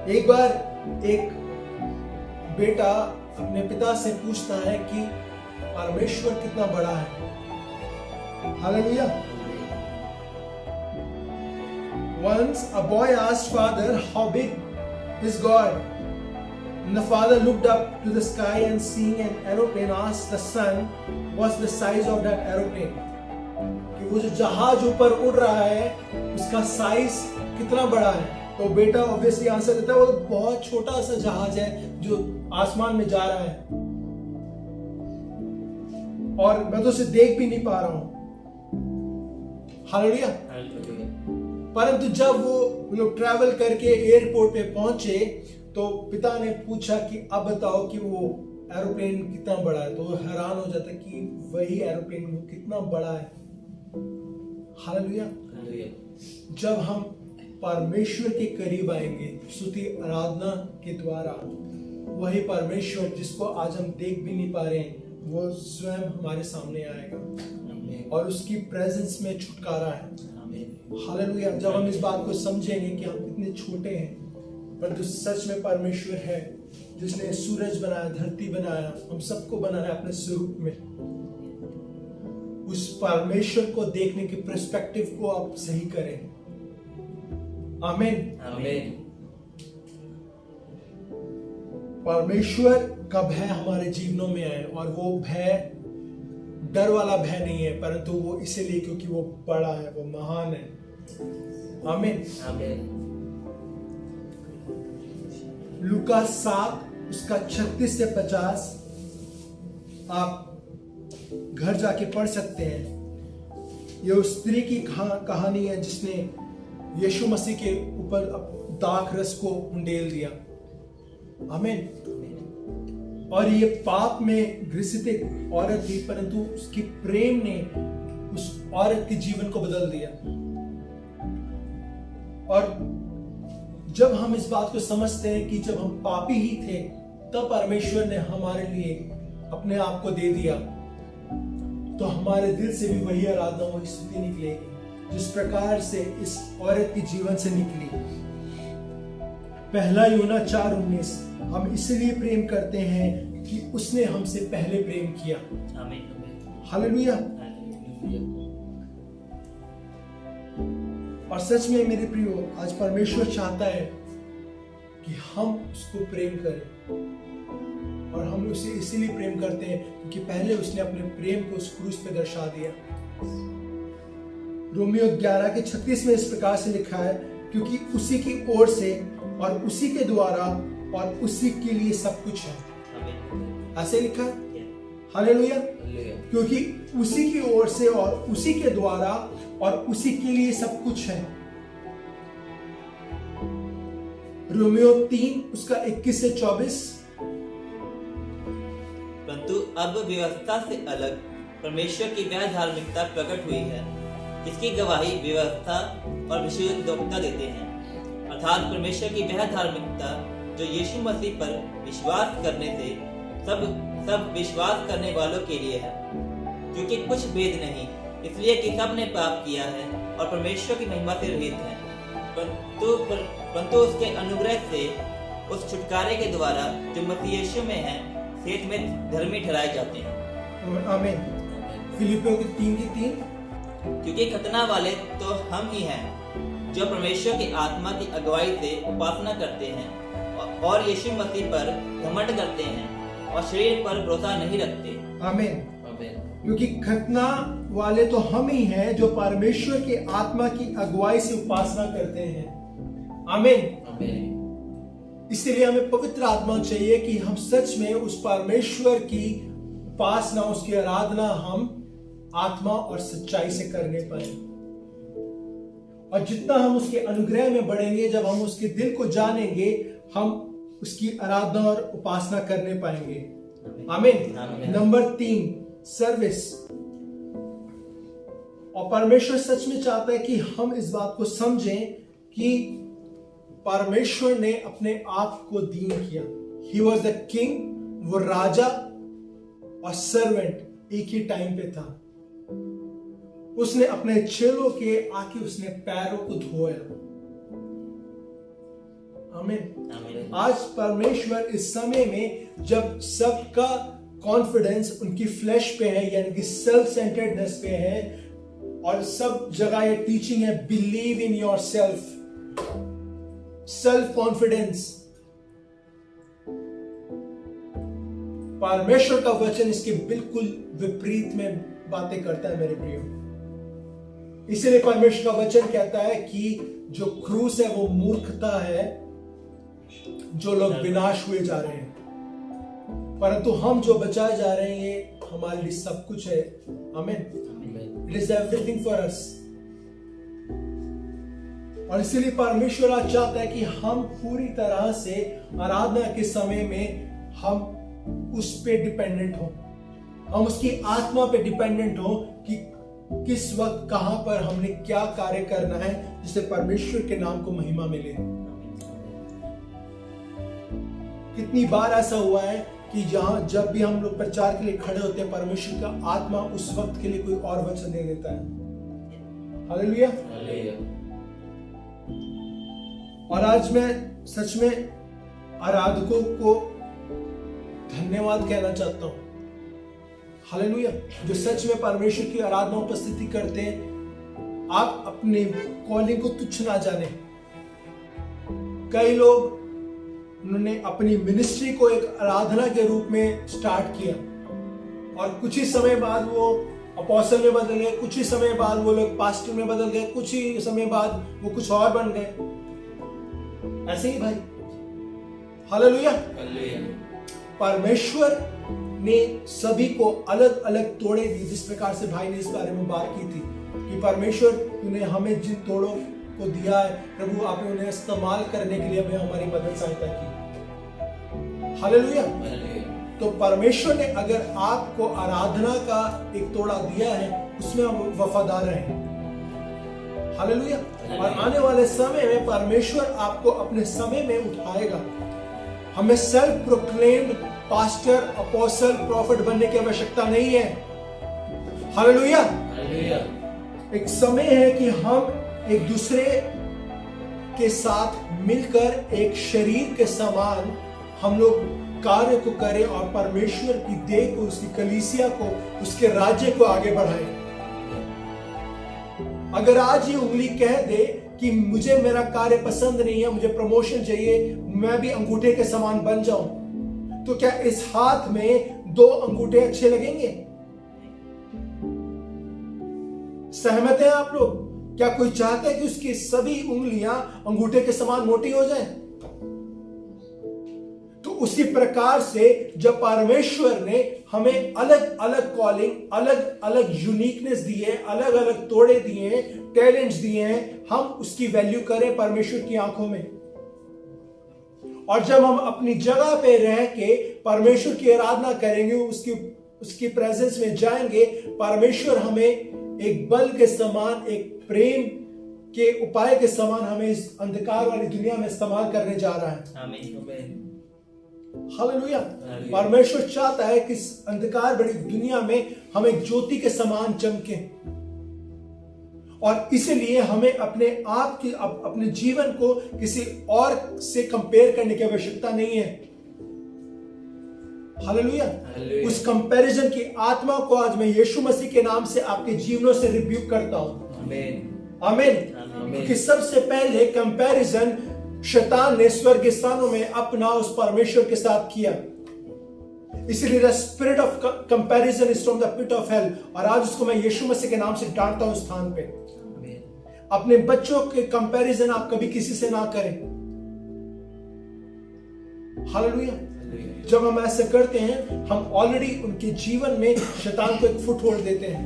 एक बार एक बेटा अपने पिता से पूछता है कि परमेश्वर कितना बड़ा है। Hallelujah. Once a boy asked father, "How big is God?" And the father looked up to the sky and seeing an aeroplane asked the son, "What's the size of that aeroplane?" कि वो जो जहाज ऊपर उड़ रहा है उसका साइज कितना बड़ा है। तो बेटा ऑब्वियसली आंसर देता है, वो तो बहुत छोटा सा जहाज है जो आसमान में जा रहा है और मैं तो उसे देख भी नहीं पा रहा हूं। हालेलुया। हालेलुया। परंतु जब वो लोग ट्रैवल करके एयरपोर्ट पे पहुंचे तो पिता ने पूछा कि अब बताओ कि वो एरोप्लेन कितना बड़ा है। तो वो हैरान हो जाता कि वही एरोप्लेन वो कितना बड़ा है। हालेलुया। हालेलुया। जब हम परमेश्वर के करीब आएंगे स्तुति आराधना के द्वारा, वही परमेश्वर जिसको आज हम देख भी नहीं पा रहे हैं वो स्वयं हमारे सामने आएगा आमीन। और उसकी प्रेजेंस में छुटकारा है। आमीन। हालेलुया। जब हम इस बात को समझेंगे कि हम कितने छोटे हैं, परंतु सच में परमेश्वर है जिसने सूरज बनाया, धरती बनाया, हम सबको बनाया अपने स्वरूप में। उस परमेश्वर को देखने के पर्सपेक्टिव को आप सही करें। आमीन। आमीन। परमेश्वर का भय हमारे जीवनों में आए और वो भय डर वाला भय नहीं है, परंतु वो इसीलिए क्योंकि वो बड़ा है, वो महान है। आमीन। आमीन। लूका 7 उसका 36 से 50 आप घर जाके पढ़ सकते हैं। ये उस स्त्री की कहानी है जिसने यीशु मसीह के ऊपर दाख रस को उंडेल दिया। आमीन। और ये पाप में ग्रसित एक औरत थी, परंतु उसकी प्रेम ने उस औरत के जीवन को बदल दिया। और जब हम इस बात को समझते हैं कि जब हम पापी ही थे तब परमेश्वर ने हमारे लिए अपने आप को दे दिया, तो हमारे दिल से भी वही आराधना, वही स्तुति निकलेगी जिस प्रकार से इस औरत के जीवन से निकली। पहला यूहन्ना 4:19, हम इसलिए प्रेम करते हैं कि उसने हमसे पहले प्रेम किया। आमीन। हालेलुया। हालेलुया। और सच में मेरे प्रियो, आज परमेश्वर चाहता है कि हम उसको प्रेम करें और हम उसे इसीलिए प्रेम करते हैं क्योंकि पहले उसने अपने प्रेम को उस क्रूस पे दर्शा दिया। रोमियो 11:36 में इस प्रकार से लिखा है, क्योंकि उसी की ओर से और उसी के द्वारा और उसी के लिए सब कुछ है। आमीन। ऐसे लिखा है। हालेलुया। हालेलुया। क्योंकि उसी की ओर से और उसी के द्वारा और उसी के लिए सब कुछ है। रोमियो 3 उसका 21 से 24, परंतु अब व्यवस्था से अलग परमेश्वर की वह धार्मिकता प्रकट हुई है जिसकी गवाही व्यवस्था और विशुद्धता देते हैं, अर्थात परमेश्वर की वह धार्मिकता जो यीशु मसीह पर विश्वास करने से सब विश्वास करने वालों के लिए है, क्योंकि कुछ भेद नहीं, इसलिए कि सब ने पाप किया है और परमेश्वर की महिमा से रहित है, परंतु उसके अनुग्रह से उस छुटकारे के द्वारा जो मसीह यीशु में है सेठ में धर्मी ठहराए जाते हैं। आमीन। फिलिपियों 3:3, क्योंकि खतना वाले तो हम ही हैं जो परमेश्वर की आत्मा की अगुवाई से उपासना करते हैं और यीशु मसीह पर घमंड करते हैं और शरीर पर भरोसा नहीं रखते। आमीन। आमीन। क्योंकि खतना वाले तो हम ही हैं जो परमेश्वर की आत्मा की अगुवाई से उपासना करते हैं। आमीन। आमीन। इसलिए हमें पवित्र आत्मा चाहिए कि हम सच में उस परमेश्वर की उपासना, उसकी आराधना हम आत्मा और सच्चाई से करने पाए। और जितना हम उसके अनुग्रह में बढ़ेंगे, जब हम उसके दिल को जानेंगे, हम उसकी आराधना और उपासना करने पाएंगे। आमीन। Number 3, service. और परमेश्वर सच में चाहता है कि हम इस बात को समझें कि परमेश्वर ने अपने आप को दीन किया। ही वॉज द किंग, वो राजा और सर्वेंट एक ही टाइम पे था। उसने अपने चेलों के आके उसने पैरों को धोया। आमीन। आज परमेश्वर इस समय में जब सबका कॉन्फिडेंस उनकी फ्लैश पे है, यानी कि सेल्फ सेंटर्डनेस पे है, और सब जगह ये टीचिंग है believe in your self confidence. परमेश्वर का वचन इसके बिल्कुल विपरीत में बातें करता है मेरे प्रियो। इसलिए परमेश्वर का वचन कहता है कि जो क्रूस है वो मूर्खता है, जो लोग विनाश हुए जा रहे हैं, परंतु हम जो बचाए जा रहे हैं ये हमारे लिए सब कुछ है। आमीन। It is everything for us. और इसीलिए परमेश्वर आज चाहता है कि हम पूरी तरह से आराधना के समय में हम उस पे डिपेंडेंट हो, हम उसकी आत्मा पे डिपेंडेंट हो कि किस वक्त कहां पर हमने क्या कार्य करना है जिससे परमेश्वर के नाम को महिमा मिले। कितनी बार ऐसा हुआ है कि जब भी हम लोग प्रचार के लिए खड़े होते हैं, परमेश्वर का आत्मा उस वक्त के लिए कोई और वचन दे देता है। हालेलुया। और आज मैं सच में आराधकों को धन्यवाद कहना चाहता हूं। हालेलुया। जो सच में परमेश्वर की आराधना उपस्थिति करते हैं। आप अपने कॉलिंग को तुच्छ ना जाने। कई लोग उन्होंने अपनी मिनिस्ट्री को एक आराधना के रूप में स्टार्ट किया और कुछ ही समय बाद वो अपोस्टल में बदल गए, कुछ ही समय बाद वो लोग पास्टर में बदल गए, कुछ ही समय बाद वो कुछ और बन गए। ऐसे ही भाई। हालेलुया। परमेश्वर ने सभी को अलग अलग तोड़े दी। जिस प्रकार से भाई ने इस बारे में बात की थी कि परमेश्वर तूने हमें जिन तोड़ों को दिया है, प्रभु आपने उन्हें इस्तेमाल करने के लिए हमें हमारी मदद सहायता की। हालेलुया। तो परमेश्वर ने अगर आपको आराधना का एक तोड़ा दिया है, उसमें हम वफादार रहें। हालेलुया। और आने वाले समय में परमेश्वर आपको अपने समय में उठाएगा। हमें self proclaimed pastor, apostle, profit बनने की आवश्यकता नहीं है। हालेलुया। एक समय है कि हम एक दूसरे के साथ मिलकर एक शरीर के समान हम लोग कार्य को करें और परमेश्वर की देह को, उसकी कलीसिया को, उसके राज्य को आगे बढ़ाएं। अगर आज ये उंगली कह दे कि मुझे मेरा कार्य पसंद नहीं है, मुझे प्रमोशन चाहिए, मैं भी अंगूठे के समान बन जाऊं, तो क्या इस हाथ में 2 अंगूठे अच्छे लगेंगे? सहमत हैं आप लोग? क्या कोई चाहता है कि उसकी सभी उंगलियां अंगूठे के समान मोटी हो जाएं? तो उसी प्रकार से जब परमेश्वर ने हमें अलग अलग कॉलिंग, अलग अलग यूनिकनेस दी है, अलग अलग तोड़े दिए हैं, टैलेंट्स दिए हैं, हम उसकी वैल्यू करें परमेश्वर की आंखों में। और जब हम अपनी जगह पे रह के परमेश्वर की आराधना करेंगे, उसकी प्रेजेंस में जाएंगे, परमेश्वर हमें एक बल के समान, एक प्रेम के उपाय के समान हमें इस अंधकार वाली दुनिया में इस्तेमाल करने जा रहा है। आमीन। हालेलुया। परमेश्वर चाहता है कि इस अंधकार भरी दुनिया में हम एक ज्योति के समान चमके, और इसलिए हमें अपने आप की, अपने जीवन को किसी और से कंपेयर करने की आवश्यकता नहीं है। हालेलुया। उस कंपैरिजन की आत्मा को आज मैं यीशु मसीह के नाम से आपके जीवनों से रिब्यूक करता हूं। आमीन। क्योंकि सबसे पहले कंपैरिजन शैतान ने स्वर्ग स्थानों में अपना उस परमेश्वर के साथ किया। इसलिए the spirit of comparison is from the pit of hell, और आज उसको मैं यीशु मसीह के नाम से डांटता हूं स्थान पे। अपने बच्चों के कंपैरिजन आप कभी किसी से ना करें। हालेलुया। जब हम ऐसा करते हैं हम ऑलरेडी उनके जीवन में शैतान को एक फुटहोल्ड देते हैं,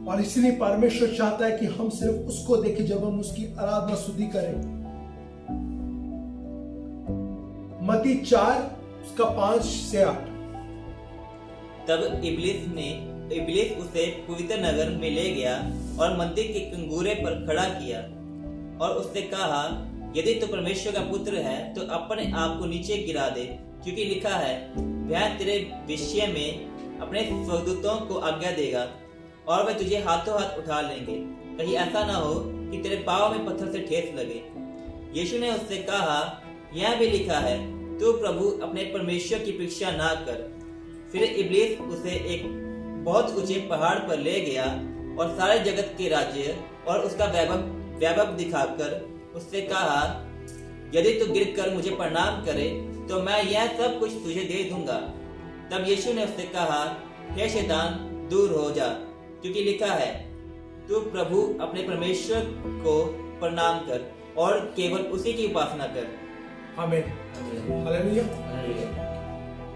और इसलिए परमेश्वर चाहता है कि हम सिर्फ उसको देखें जब हम उसकी आराधना स्तुति करें। मत्ती 4 उसका 5 से 8। तब इब्लीस उसे पवित्र नगर में ले गया और मंदिर के कंगूरे पर खड़ा किया और उससे कहा, यदि तू परमेश्वर का पुत्र है तो अपने आप को नीचे गिरा दे, क्योंकि लिखा है, वह तेरे विषय में अपने स्वर्गदूतों को आज्ञा देगा और वे तुझे हाथों हाथ उठा लेंगे, कहीं ऐसा ना हो कि तेरे पाँव में पत्थर से ठेस लगे। यीशु ने उससे कहा, यह भी लिखा है, तू प्रभु अपने परमेश्वर की परीक्षा ना कर। फिर इब्लीस उसे एक बहुत ऊंचे पहाड़ पर ले गया और सारे जगत के राज्य और उसका वैभव दिखाकर उससे कहा, यदि तू गिरकर मुझे प्रणाम करे तो मैं यह सब कुछ तुझे दे दूंगा। तब यीशु ने उससे कहा, हे शैतान, दूर हो जा, क्योंकि लिखा है, तू प्रभु अपने परमेश्वर को प्रणाम कर और केवल उसी की उपासना कर। आमीन, हालेलुया। हालेलुया।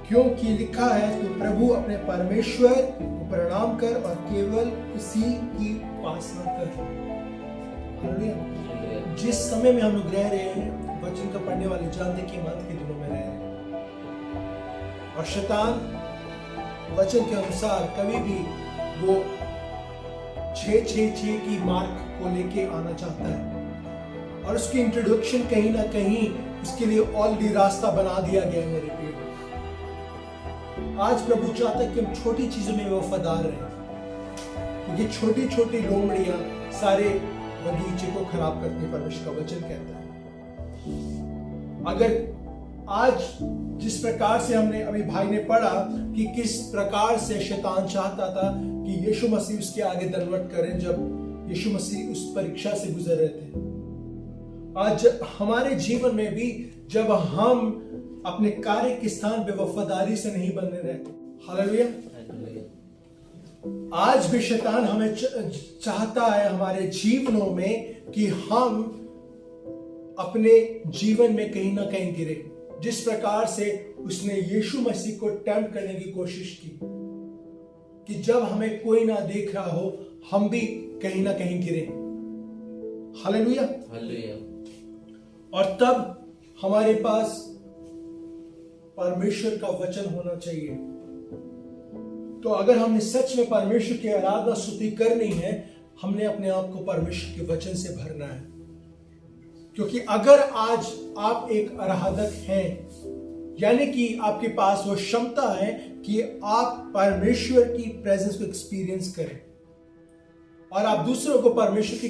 क्योंकि लिखा है, तू प्रभु अपने परमेश्वर को प्रणाम कर और केवल उसी की उपासना कर। हालेलुया। हालेलुया। जिस समय में हम लोग रह रहे हैं, वचन का पढ़ने वाले जानते कि हम अंत के दिनों में रह रहे हैं, और शैतान वचन के अनुसार कभी भी वो 666 की मार्क को लेके आना चाहता है, और उसकी इंट्रोडक्शन कहीं ना कहीं उसके लिए ऑलरेडी रास्ता बना दिया गया है मेरे प्रिय। आज प्रभु चाहता है कि हम छोटी चीजों में वफादार रहें, क्योंकि छोटी छोटी लोमड़ियां सारे बगीचे को खराब करती, परमेश्वर का वचन कहता है। अगर आज जिस प्रकार से हमने अभी भाई ने पढ़ा कि किस प्रकार से शैतान चाहता था कि यीशु मसीह उसके आगे दंडवत करें जब यीशु मसीह उस परीक्षा से गुजर रहे थे, आज हमारे जीवन में भी जब हम अपने कार्य के स्थान पे वफादारी से नहीं बने रहते, हालेलुया, आज भी शैतान हमें चाहता है हमारे जीवनों में कि हम अपने जीवन में कहीं ना कहीं गिरे, जिस प्रकार से उसने यीशु मसीह को टेम्प्ट करने की कोशिश की कि जब हमें कोई ना देख रहा हो हम भी कहीं ना कहीं गिरे। हालेलुया। हालेलुया। और तब हमारे पास परमेश्वर का वचन होना चाहिए। तो अगर हमने सच में परमेश्वर की आराधना स्तुति करनी है, हमने अपने आप को परमेश्वर के वचन से भरना है, क्योंकि अगर आज आप एक आराधक हैं, यानी कि आपके पास वो क्षमता है कि आप परमेश्वर की प्रेजेंस को एक्सपीरियंस करें और आप दूसरों को परमेश्वर की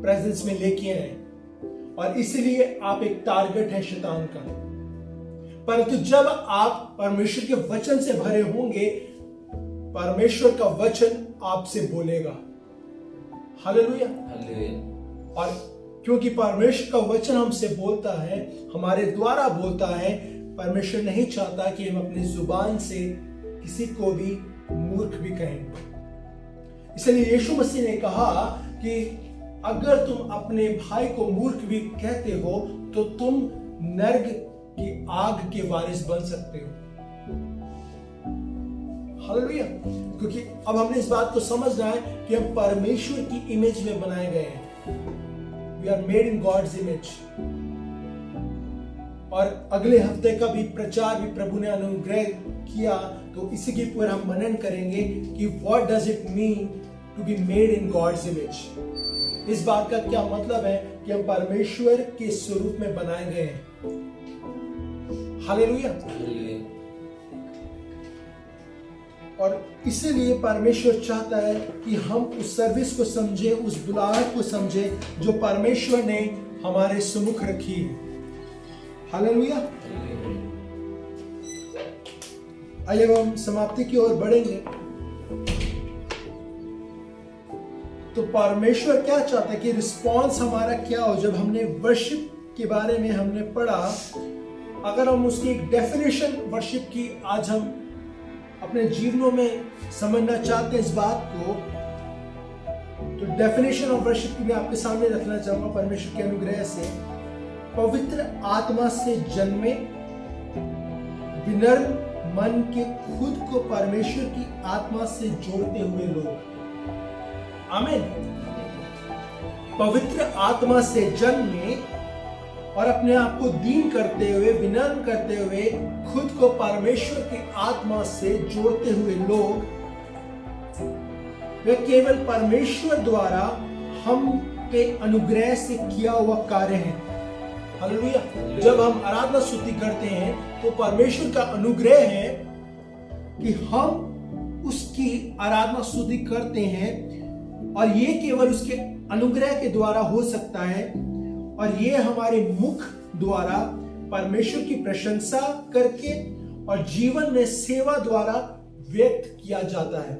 प्रेजेंस में लेके आए, और इसलिए आप एक टारगेट है शैतान का। परंतु जब आप परमेश्वर के वचन से भरे होंगे, परमेश्वर का वचन आपसे बोलेगा। हालेलुया। हालेलुया। और क्योंकि परमेश्वर का वचन हमसे बोलता है, हमारे द्वारा बोलता है, परमेश्वर नहीं चाहता कि हम अपनी जुबान से किसी को भी मूर्ख भी कहें। इसलिए यीशु मसीह ने कहा कि अगर तुम अपने भाई को मूर्ख भी कहते हो तो तुम नर्क की आग के वारिस बन सकते हो। हालेलुया। क्योंकि अब हमने इस बात को समझना है कि हम परमेश्वर की इमेज में बनाए गए हैं। We are made in God's image. और अगले हफ्ते का भी प्रचार भी प्रभु ने अनुग्रह किया, तो इसी के ऊपर हम मनन करेंगे कि what does it mean to be made in God's image. इस बात का क्या मतलब है कि हम परमेश्वर के स्वरूप में बनाए गए हैं। हालेलुया। और इसीलिए परमेश्वर चाहता है कि हम उस सर्विस को समझे, उस बुलाहट को समझे जो परमेश्वर ने हमारे सम्मुख रखी है। हालेलुया। आइए हम समाप्ति की ओर बढ़ेंगे। तो परमेश्वर क्या चाहता है कि रिस्पॉन्स हमारा क्या हो जब हमने वर्शिप के बारे में हमने पढ़ा। अगर हम उसकी एक डेफिनेशन वर्शिप की आज हम अपने जीवनों में समझना चाहते हैं इस बात को, तो डेफिनेशन ऑफ वर्शिप की मैं आपके सामने रखना चाहूंगा परमेश्वर के अनुग्रह से। पवित्र आत्मा से जन्मे, विनम्र मन के खुद को परमेश्वर की आत्मा से जोड़ते हुए लोग। आमीन। पवित्र आत्मा से जन्मे और अपने आप को दीन करते हुए, विनम्र करते हुए, खुद को परमेश्वर की आत्मा से जोड़ते हुए लोग, वे केवल परमेश्वर द्वारा हम पे अनुग्रह से किया हुआ कार्य है। हालेलुया। जब हम आराधना स्तुति करते हैं तो परमेश्वर का अनुग्रह है कि हम उसकी आराधना स्तुति करते हैं, और ये केवल उसके अनुग्रह के द्वारा हो सकता है, और ये हमारे मुख द्वारा परमेश्वर की प्रशंसा करके और जीवन में सेवा द्वारा व्यक्त किया जाता है।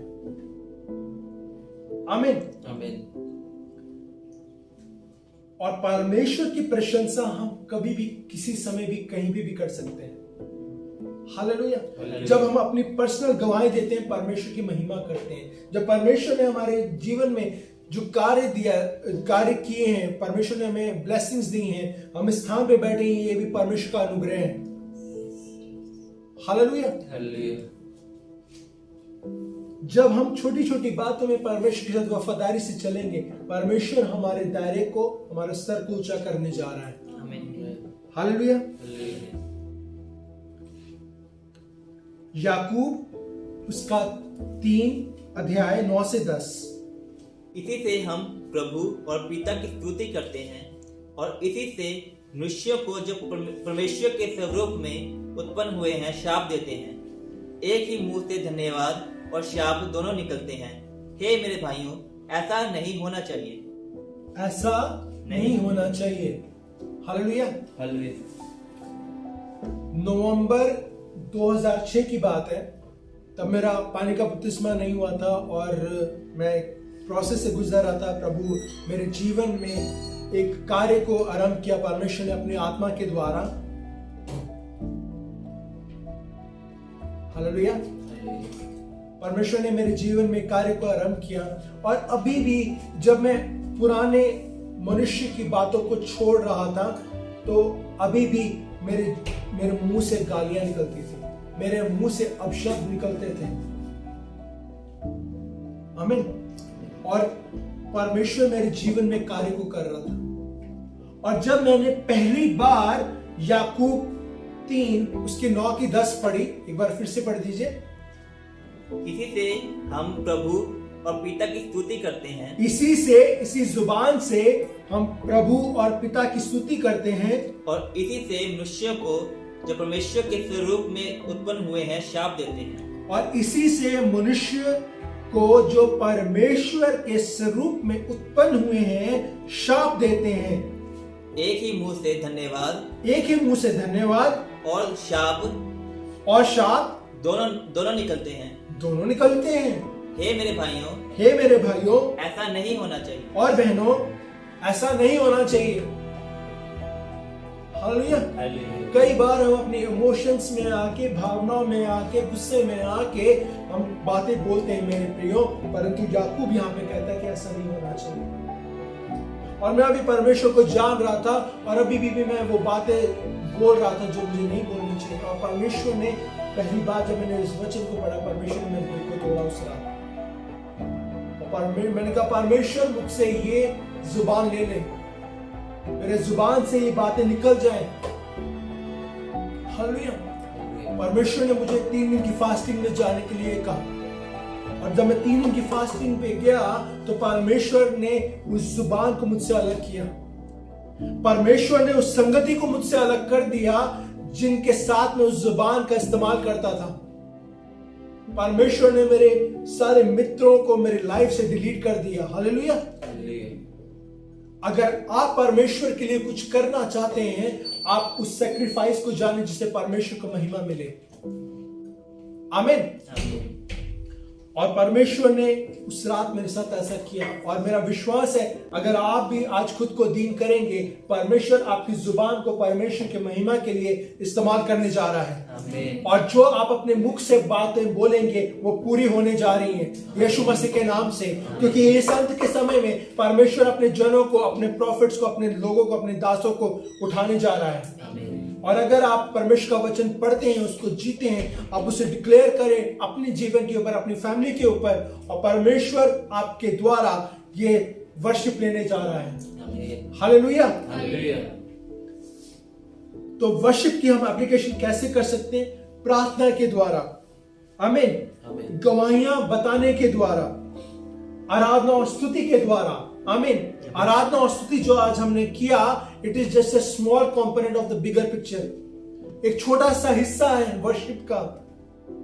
आमीन। आमीन। और परमेश्वर की प्रशंसा हम कभी भी, किसी समय भी, कहीं भी कर सकते हैं। हालेलुया। जब हम अपनी पर्सनल गवाही देते हैं, परमेश्वर की महिमा करते हैं, जब परमेश्वर ने हमारे जीवन में जो कार्य किए हैं, परमेश्वर ने हमें ब्लेसिंग्स दी हैं, हम इस स्थान पे बैठे हैं, ये भी परमेश्वर का अनुग्रह है। हालेलुया। हालेलुया। जब हम छोटी छोटी बातों में परमेश्वर के साथ वफादारी से चलेंगे, परमेश्वर हमारे दायरे को, हमारे स्तर को ऊंचा करने जा रहा है। हालेलुया। याकूब उसका 3 अध्याय 9 से 10। इसी से हम प्रभु और पिता की स्तुति करते हैं, और इसी से मनुष्यों को जो परमेश्वर के स्वरूप में उत्पन्न हुए हैं शाप देते हैं। एक ही मुंह से धन्यवाद और शाप दोनों निकलते हैं। हे मेरे भाइयों, ऐसा नहीं होना चाहिए। ऐसा नहीं होना चाहिए। हालेलुया। हालेलुया। नवंबर 2006 की बात है। तब मेरा पानी का बपतिस्मा नहीं हुआ था और मैं प्रोसेस से गुजर रहा था। प्रभु मेरे जीवन में एक कार्य को आरंभ किया, परमेश्वर ने अपनी आत्मा के द्वारा। हालेलुया। परमेश्वर ने मेरे जीवन में कार्य को आरंभ किया, और अभी भी जब मैं पुराने मनुष्य की बातों को छोड़ रहा था, तो अभी भी मेरे मुंह से गालियां निकलती थी, मेरे मुंह से अपशब्द निकलते थे। आमीन। और परमेश्वर मेरे जीवन में कार्य को कर रहा था। और जब मैंने पहली बार याकूब 3 उसके 9 की 10 पढ़ी, एक बार फिर से पढ़ दीजिए। इसी से हम प्रभु और पिता की स्तुति करते हैं। इसी जुबान से हम प्रभु और पिता की स्तुति करते हैं, और इसी से मनुष्यों को जो परमेश्वर के स्वरूप में उत्पन्न हुए हैं शाप देते हैं। और इसी से मनुष्य को जो परमेश्वर के स्वरूप में उत्पन्न हुए हैं शाप देते हैं। एक ही मुंह से धन्यवाद और शाप दोनों निकलते हैं। दोनों निकलते हैं। हे मेरे भाइयों, ऐसा नहीं होना चाहिए। और बहनों, ऐसा नहीं होना चाहिए। हालेलुया। कई बार हम अपने इमोशंस में आके, भावनाओं में आके, गुस्से में आके हम बातें बोलते हैं मेरे प्रियो, परंतु याकूब यहाँ पे कहता है कि ऐसा नहीं होना चाहिए। और मैं अभी परमेश्वर को जान रहा था, और अभी भी मैं वो बातें बोल रहा था जो मुझे नहीं बोलनी चाहिए। और परमेश्वर ने पहली बार जब मैंने इस वचन को पढ़ा, परमेश्वर ने मेरे दिल को तोड़ा उस रात। और मैंने कहा, परमेश्वर मुझसे ये जुबान ले ले, मेरे जुबान से ये बातें निकल जाएं। हालेलुया। परमेश्वर ने मुझे 3 दिन की फास्टिंग में जाने के लिए कहा, और जब मैं 3 दिन की फास्टिंग पे गया तो परमेश्वर ने उस जुबान को मुझसे अलग किया। परमेश्वर ने उस संगति को मुझसे अलग कर दिया जिनके साथ मैं उस जुबान का इस्तेमाल करता था। परमेश्वर ने मेरे सारे मित्रों को मेरी लाइफ से डिलीट कर दिया। हालेलुया। अगर आप परमेश्वर के लिए कुछ करना चाहते हैं, आप उस सैक्रिफाइस को जाने जिससे परमेश्वर को महिमा मिले। आमीन। और परमेश्वर ने उस रात मेरे साथ ऐसा किया। और मेरा विश्वास है अगर आप भी आज खुद को दीन करेंगे, परमेश्वर आपकी जुबान को परमेश्वर के महिमा के लिए इस्तेमाल करने जा रहा है। आमीन। और जो आप अपने मुख से बातें बोलेंगे वो पूरी होने जा रही हैं यीशु मसीह के नाम से। क्योंकि इस अंत के समय में परमेश्वर अपने जनों को, अपने प्रॉफिट्स को, अपने लोगों को, अपने दासों को उठाने जा रहा है। आमीन। और अगर आप परमेश्वर का वचन पढ़ते हैं, उसको जीते हैं, आप उसे डिक्लेयर करें अपने जीवन के ऊपर, अपनी फैमिली के ऊपर, और परमेश्वर आपके द्वारा ये वर्शिप लेने जा रहा है। आमीन। हालेलुया। हालेलुया। तो वर्शिप की हम एप्लीकेशन कैसे कर सकते हैं? प्रार्थना के द्वारा, आमीन, आमीन। गवाहियां बताने के द्वारा, आराधना और स्तुति के द्वारा, आमीन। आराधना और स्तुति जो आज हमने किया, it is just a small component of the bigger picture. एक छोटा सा हिस्सा है वर्शिप का।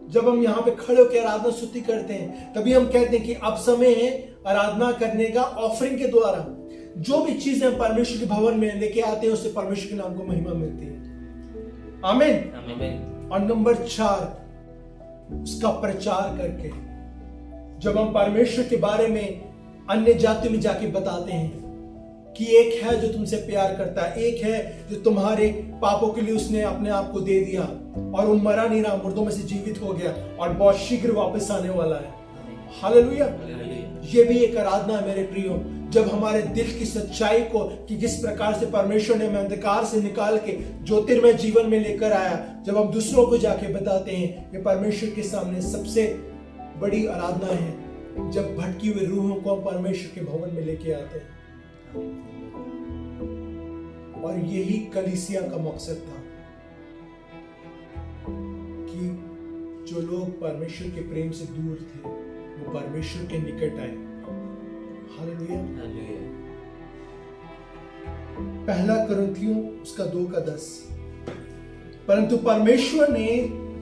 जब हम यहाँ पे खड़े होकर आराधना स्तुति करते हैं, तभी हम कहते हैं कि अब समय है आराधना करने का। ऑफरिंग के द्वारा जो भी चीजें हम परमेश्वर के भवन में लेके आते हैं, उससे परमेश्वर के नाम को महिमा मिलती है। आमीन। आमीन। और नंबर 4, उसका प्रचार करके। जब हम परमेश्वर के बारे में अन्य जातियों में जाके बताते हैं कि एक है जो तुमसे प्यार करता है, एक है जो तुम्हारे पापों के लिए उसने अपने आप को दे दिया, और वो मरा नहीं रहा, मुर्दों में से जीवित हो गया और बहुत शीघ्र वापस आने वाला है। हालेलुया। ये भी एक आराधना है मेरे प्रियो। जब हमारे दिल की सच्चाई को, कि किस प्रकार से परमेश्वर ने हमें अंधकार से निकाल के ज्योतिर्मय जीवन में लेकर आया, जब हम दूसरों को जाके बताते हैं, ये परमेश्वर के सामने सबसे बड़ी आराधना है। जब भटकी हुई रूहों को हम परमेश्वर के भवन में लेके आते हैं। और यही कलीसिया का मकसद था कि जो लोग परमेश्वर के प्रेम से दूर थे, वो परमेश्वर के निकट आए। हालेलुया। हालेलुया। पहला कुरिन्थियों उसका 2:10। परंतु परमेश्वर ने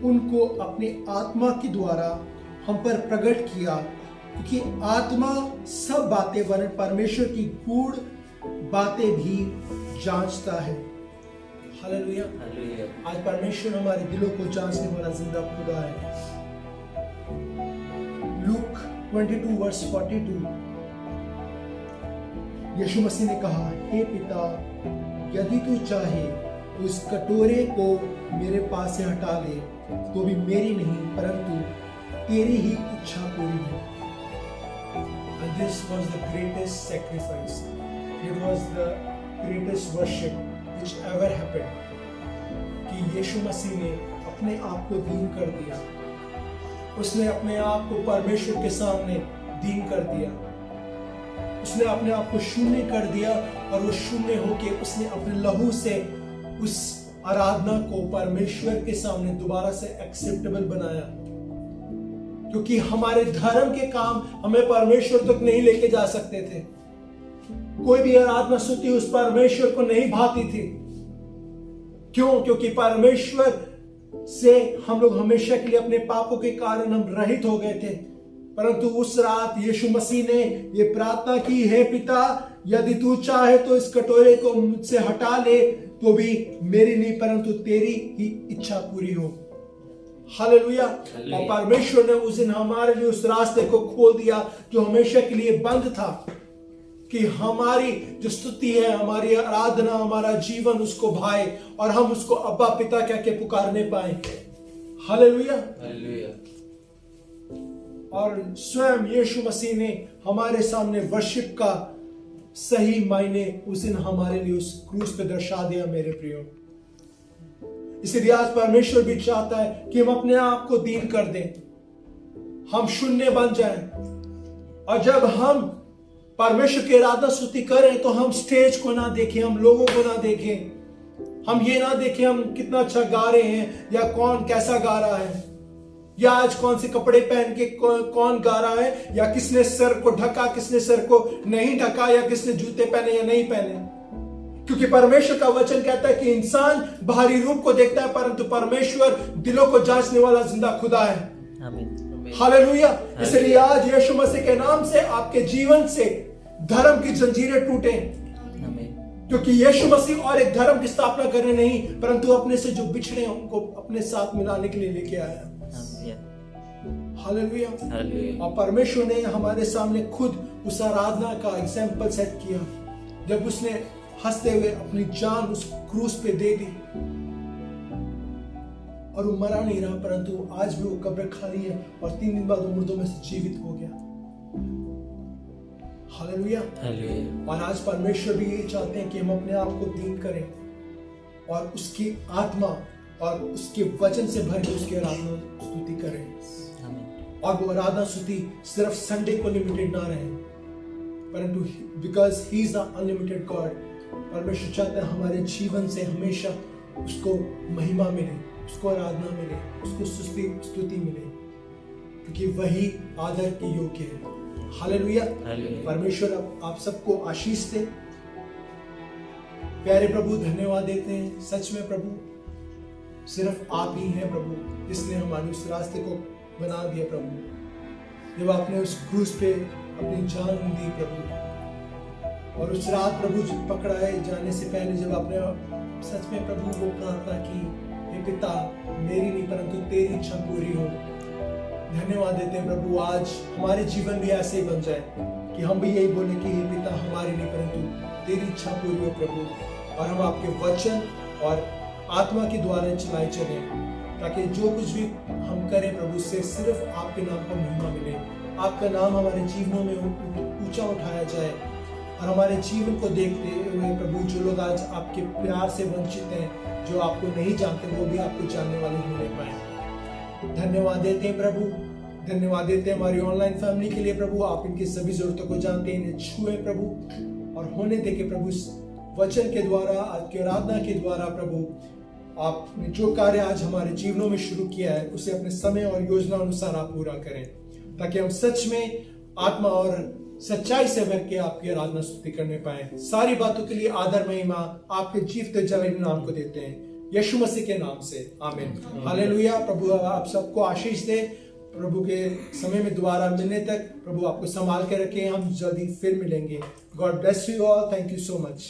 उनको अपनी आत्मा के द्वारा हम पर प्रकट किया, क्योंकि आत्मा सब बातें वरन परमेश्वर की गूढ़ बातें भी जांचता है। हालेलुया। हालेलुया। आज परमेश्वर हमारे दिलों को जांचने वाला जिंदा खुदा है। लूक 22:42 यीशु मसीह ने कहा, हे पिता, यदि तू चाहे तो इस कटोरे को मेरे पास से हटा ले, तो भी मेरी नहीं परंतु तेरी ही इच्छा पूरी हो। And this was the greatest sacrifice. It was the greatest worship which ever happened. कि यीशु मसीह ने अपने आप को दीन कर दिया। उसने अपने आप को परमेश्वर के सामने दीन कर दिया। उसने अपने आप को शून्य कर दिया, और वो शून्य होके उसने अपने लहू से उस आराधना को परमेश्वर के सामने दोबारा से एक्सेप्टेबल बनाया। क्योंकि हमारे धर्म के काम हमें परमेश्वर तक नहीं लेके जा सकते थे। कोई भी आराधना स्तुति उस परमेश्वर को नहीं भाती थी। क्यों? क्योंकि परमेश्वर से हम लोग हमेशा के लिए अपने पापों के कारण हम रहित हो गए थे। परंतु उस रात यीशु मसीह ने ये प्रार्थना की, हे पिता, यदि तू चाहे तो इस कटोरे को मुझसे हटा ले, तो भी मेरी नहीं परंतु तेरी ही इच्छा पूरी हो। हालेलुया। और परमेश्वर ने उस दिन हमारे लिए उस रास्ते को खोल दिया जो हमेशा के लिए बंद था, कि हमारी जो स्तुति है, हमारी आराधना, हमारा जीवन उसको भाए और हम उसको अब्बा पिता कह के पुकारने पाए। हालेलुया। हालेलुया। और स्वयं यीशु मसीह ने हमारे सामने वर्शिप का सही मायने उस दिन हमारे लिए उस क्रूस पे दर्शा दिया मेरे प्रियो। इसलिए आज परमेश्वर भी चाहता है कि हम अपने आप को दीन कर दें, हम शून्य बन जाएं। और जब हम परमेश्वर की आराधना स्तुति करें तो हम स्टेज को ना देखें, हम लोगों को ना देखें, हम ये ना देखें हम कितना अच्छा गा रहे हैं या कौन कैसा गा रहा है, या आज कौन से कपड़े पहन के कौन गा रहा है, या किसने सर को ढका, किसने सर को नहीं ढका, या किसने जूते पहने या नहीं पहने। क्योंकि परमेश्वर का वचन कहता है कि इंसान बाहरी रूप को देखता है, परंतु परमेश्वर दिलों को जांचने वाला जिंदा खुदा है। हालेलुया। इसलिए आज यीशु मसीह के नाम से आपके जीवन से धर्म की जंजीरें टूटे, क्योंकि यीशु मसीह और एक धर्म की स्थापना करने नहीं, परंतु अपने से जो बिछड़े हैं उनको अपने साथ मिलाने के लिए लेके आया। हालेलुया। हालेलुया। और परमेश्वर ने हमारे सामने खुद उस आराधना का एग्जाम्पल सेट किया जब उसने हंसते हुए अपनी जान उस क्रूस पे दे दी और वो मरा नहीं रहा, परंतु आज भी वो कब्र खाली है और 3 दिन बाद वो मुर्दों में से जीवित हो गया। हालेलुया। हालेलुया। और आज परमेश्वर भी यही चाहते हैं कि हम अपने आप को दीन करें और उसकी आत्मा और उसके वचन से भर के उसकी आराधना स्तुति करें। और वो आराधना स्तुति सिर्फ संडे को लिमिटेड ना रहे, परंतु because he is the unlimited God, परमेश्वर चाहता है हमारे जीवन से हमेशा उसको महिमा मिले, उसको आराधना मिले, उसको स्तुति मिले, क्योंकि वही आदर के योग्य है। हालेलुया। परमेश्वर आप सबको आशीष दे। प्यारे प्रभु, धन्यवाद देते हैं। सच में प्रभु, सिर्फ आप ही हैं प्रभु जिसने हमारे उस रास्ते को बना दिया प्रभु। जब आपने उस क्रूस पे अपनी जान दी प्रभु, और उस रात प्रभु पकड़ाए जाने से पहले जब आपने सच में प्रभु वो प्रार्थना की, हे पिता, मेरी नहीं परंतु तेरी इच्छा पूरी हो। धन्यवाद देते हैं प्रभु, आज हमारे जीवन भी ऐसे ही बन जाए कि हम भी यही बोले कि हे पिता, हमारी नहीं परंतु तेरी इच्छा पूरी हो प्रभु, और हम आपके वचन और आत्मा के द्वारा चलाए चले, ताकि जो कुछ भी हम करें प्रभु उससे सिर्फ आपके नाम को महिमा मिले, आपका नाम हमारे जीवनों में ऊंचा उठाया जाए। और हमारे जीवन को देखते हुए प्रभु, जो लोग आज आपके प्यार से वंचित हैं, जो आपको नहीं जानते, वो भी आपको जानने वाले होने पाए। धन्यवाद देते हैं प्रभु, धन्यवाद देते हैं हमारी ऑनलाइन फैमिली के लिए प्रभु। आप इनकी सभी जरूरतों को जानते हैं, इन्हें छुए प्रभु और होने दे के प्रभु, इस वचन के द्वारा, आज की आराधना के द्वारा प्रभु, आपने जो कार्य आज हमारे जीवनों में शुरू किया है उसे अपने समय और योजना अनुसार आप पूरा करें, ताकि हम सच में आत्मा और सच्चाई से भर के आपकी आराधना स्तुति करने पाए। सारी बातों के लिए आदर महिमा आपके जीवित जलने नाम को देते हैं, यीशु मसीह के नाम से, आमीन। हालेलुया। प्रभु आप सबको आशीष दे। प्रभु के समय में दोबारा मिलने तक प्रभु आपको संभाल के रखें। हम जल्दी फिर मिलेंगे। God bless you all. Thank you so much.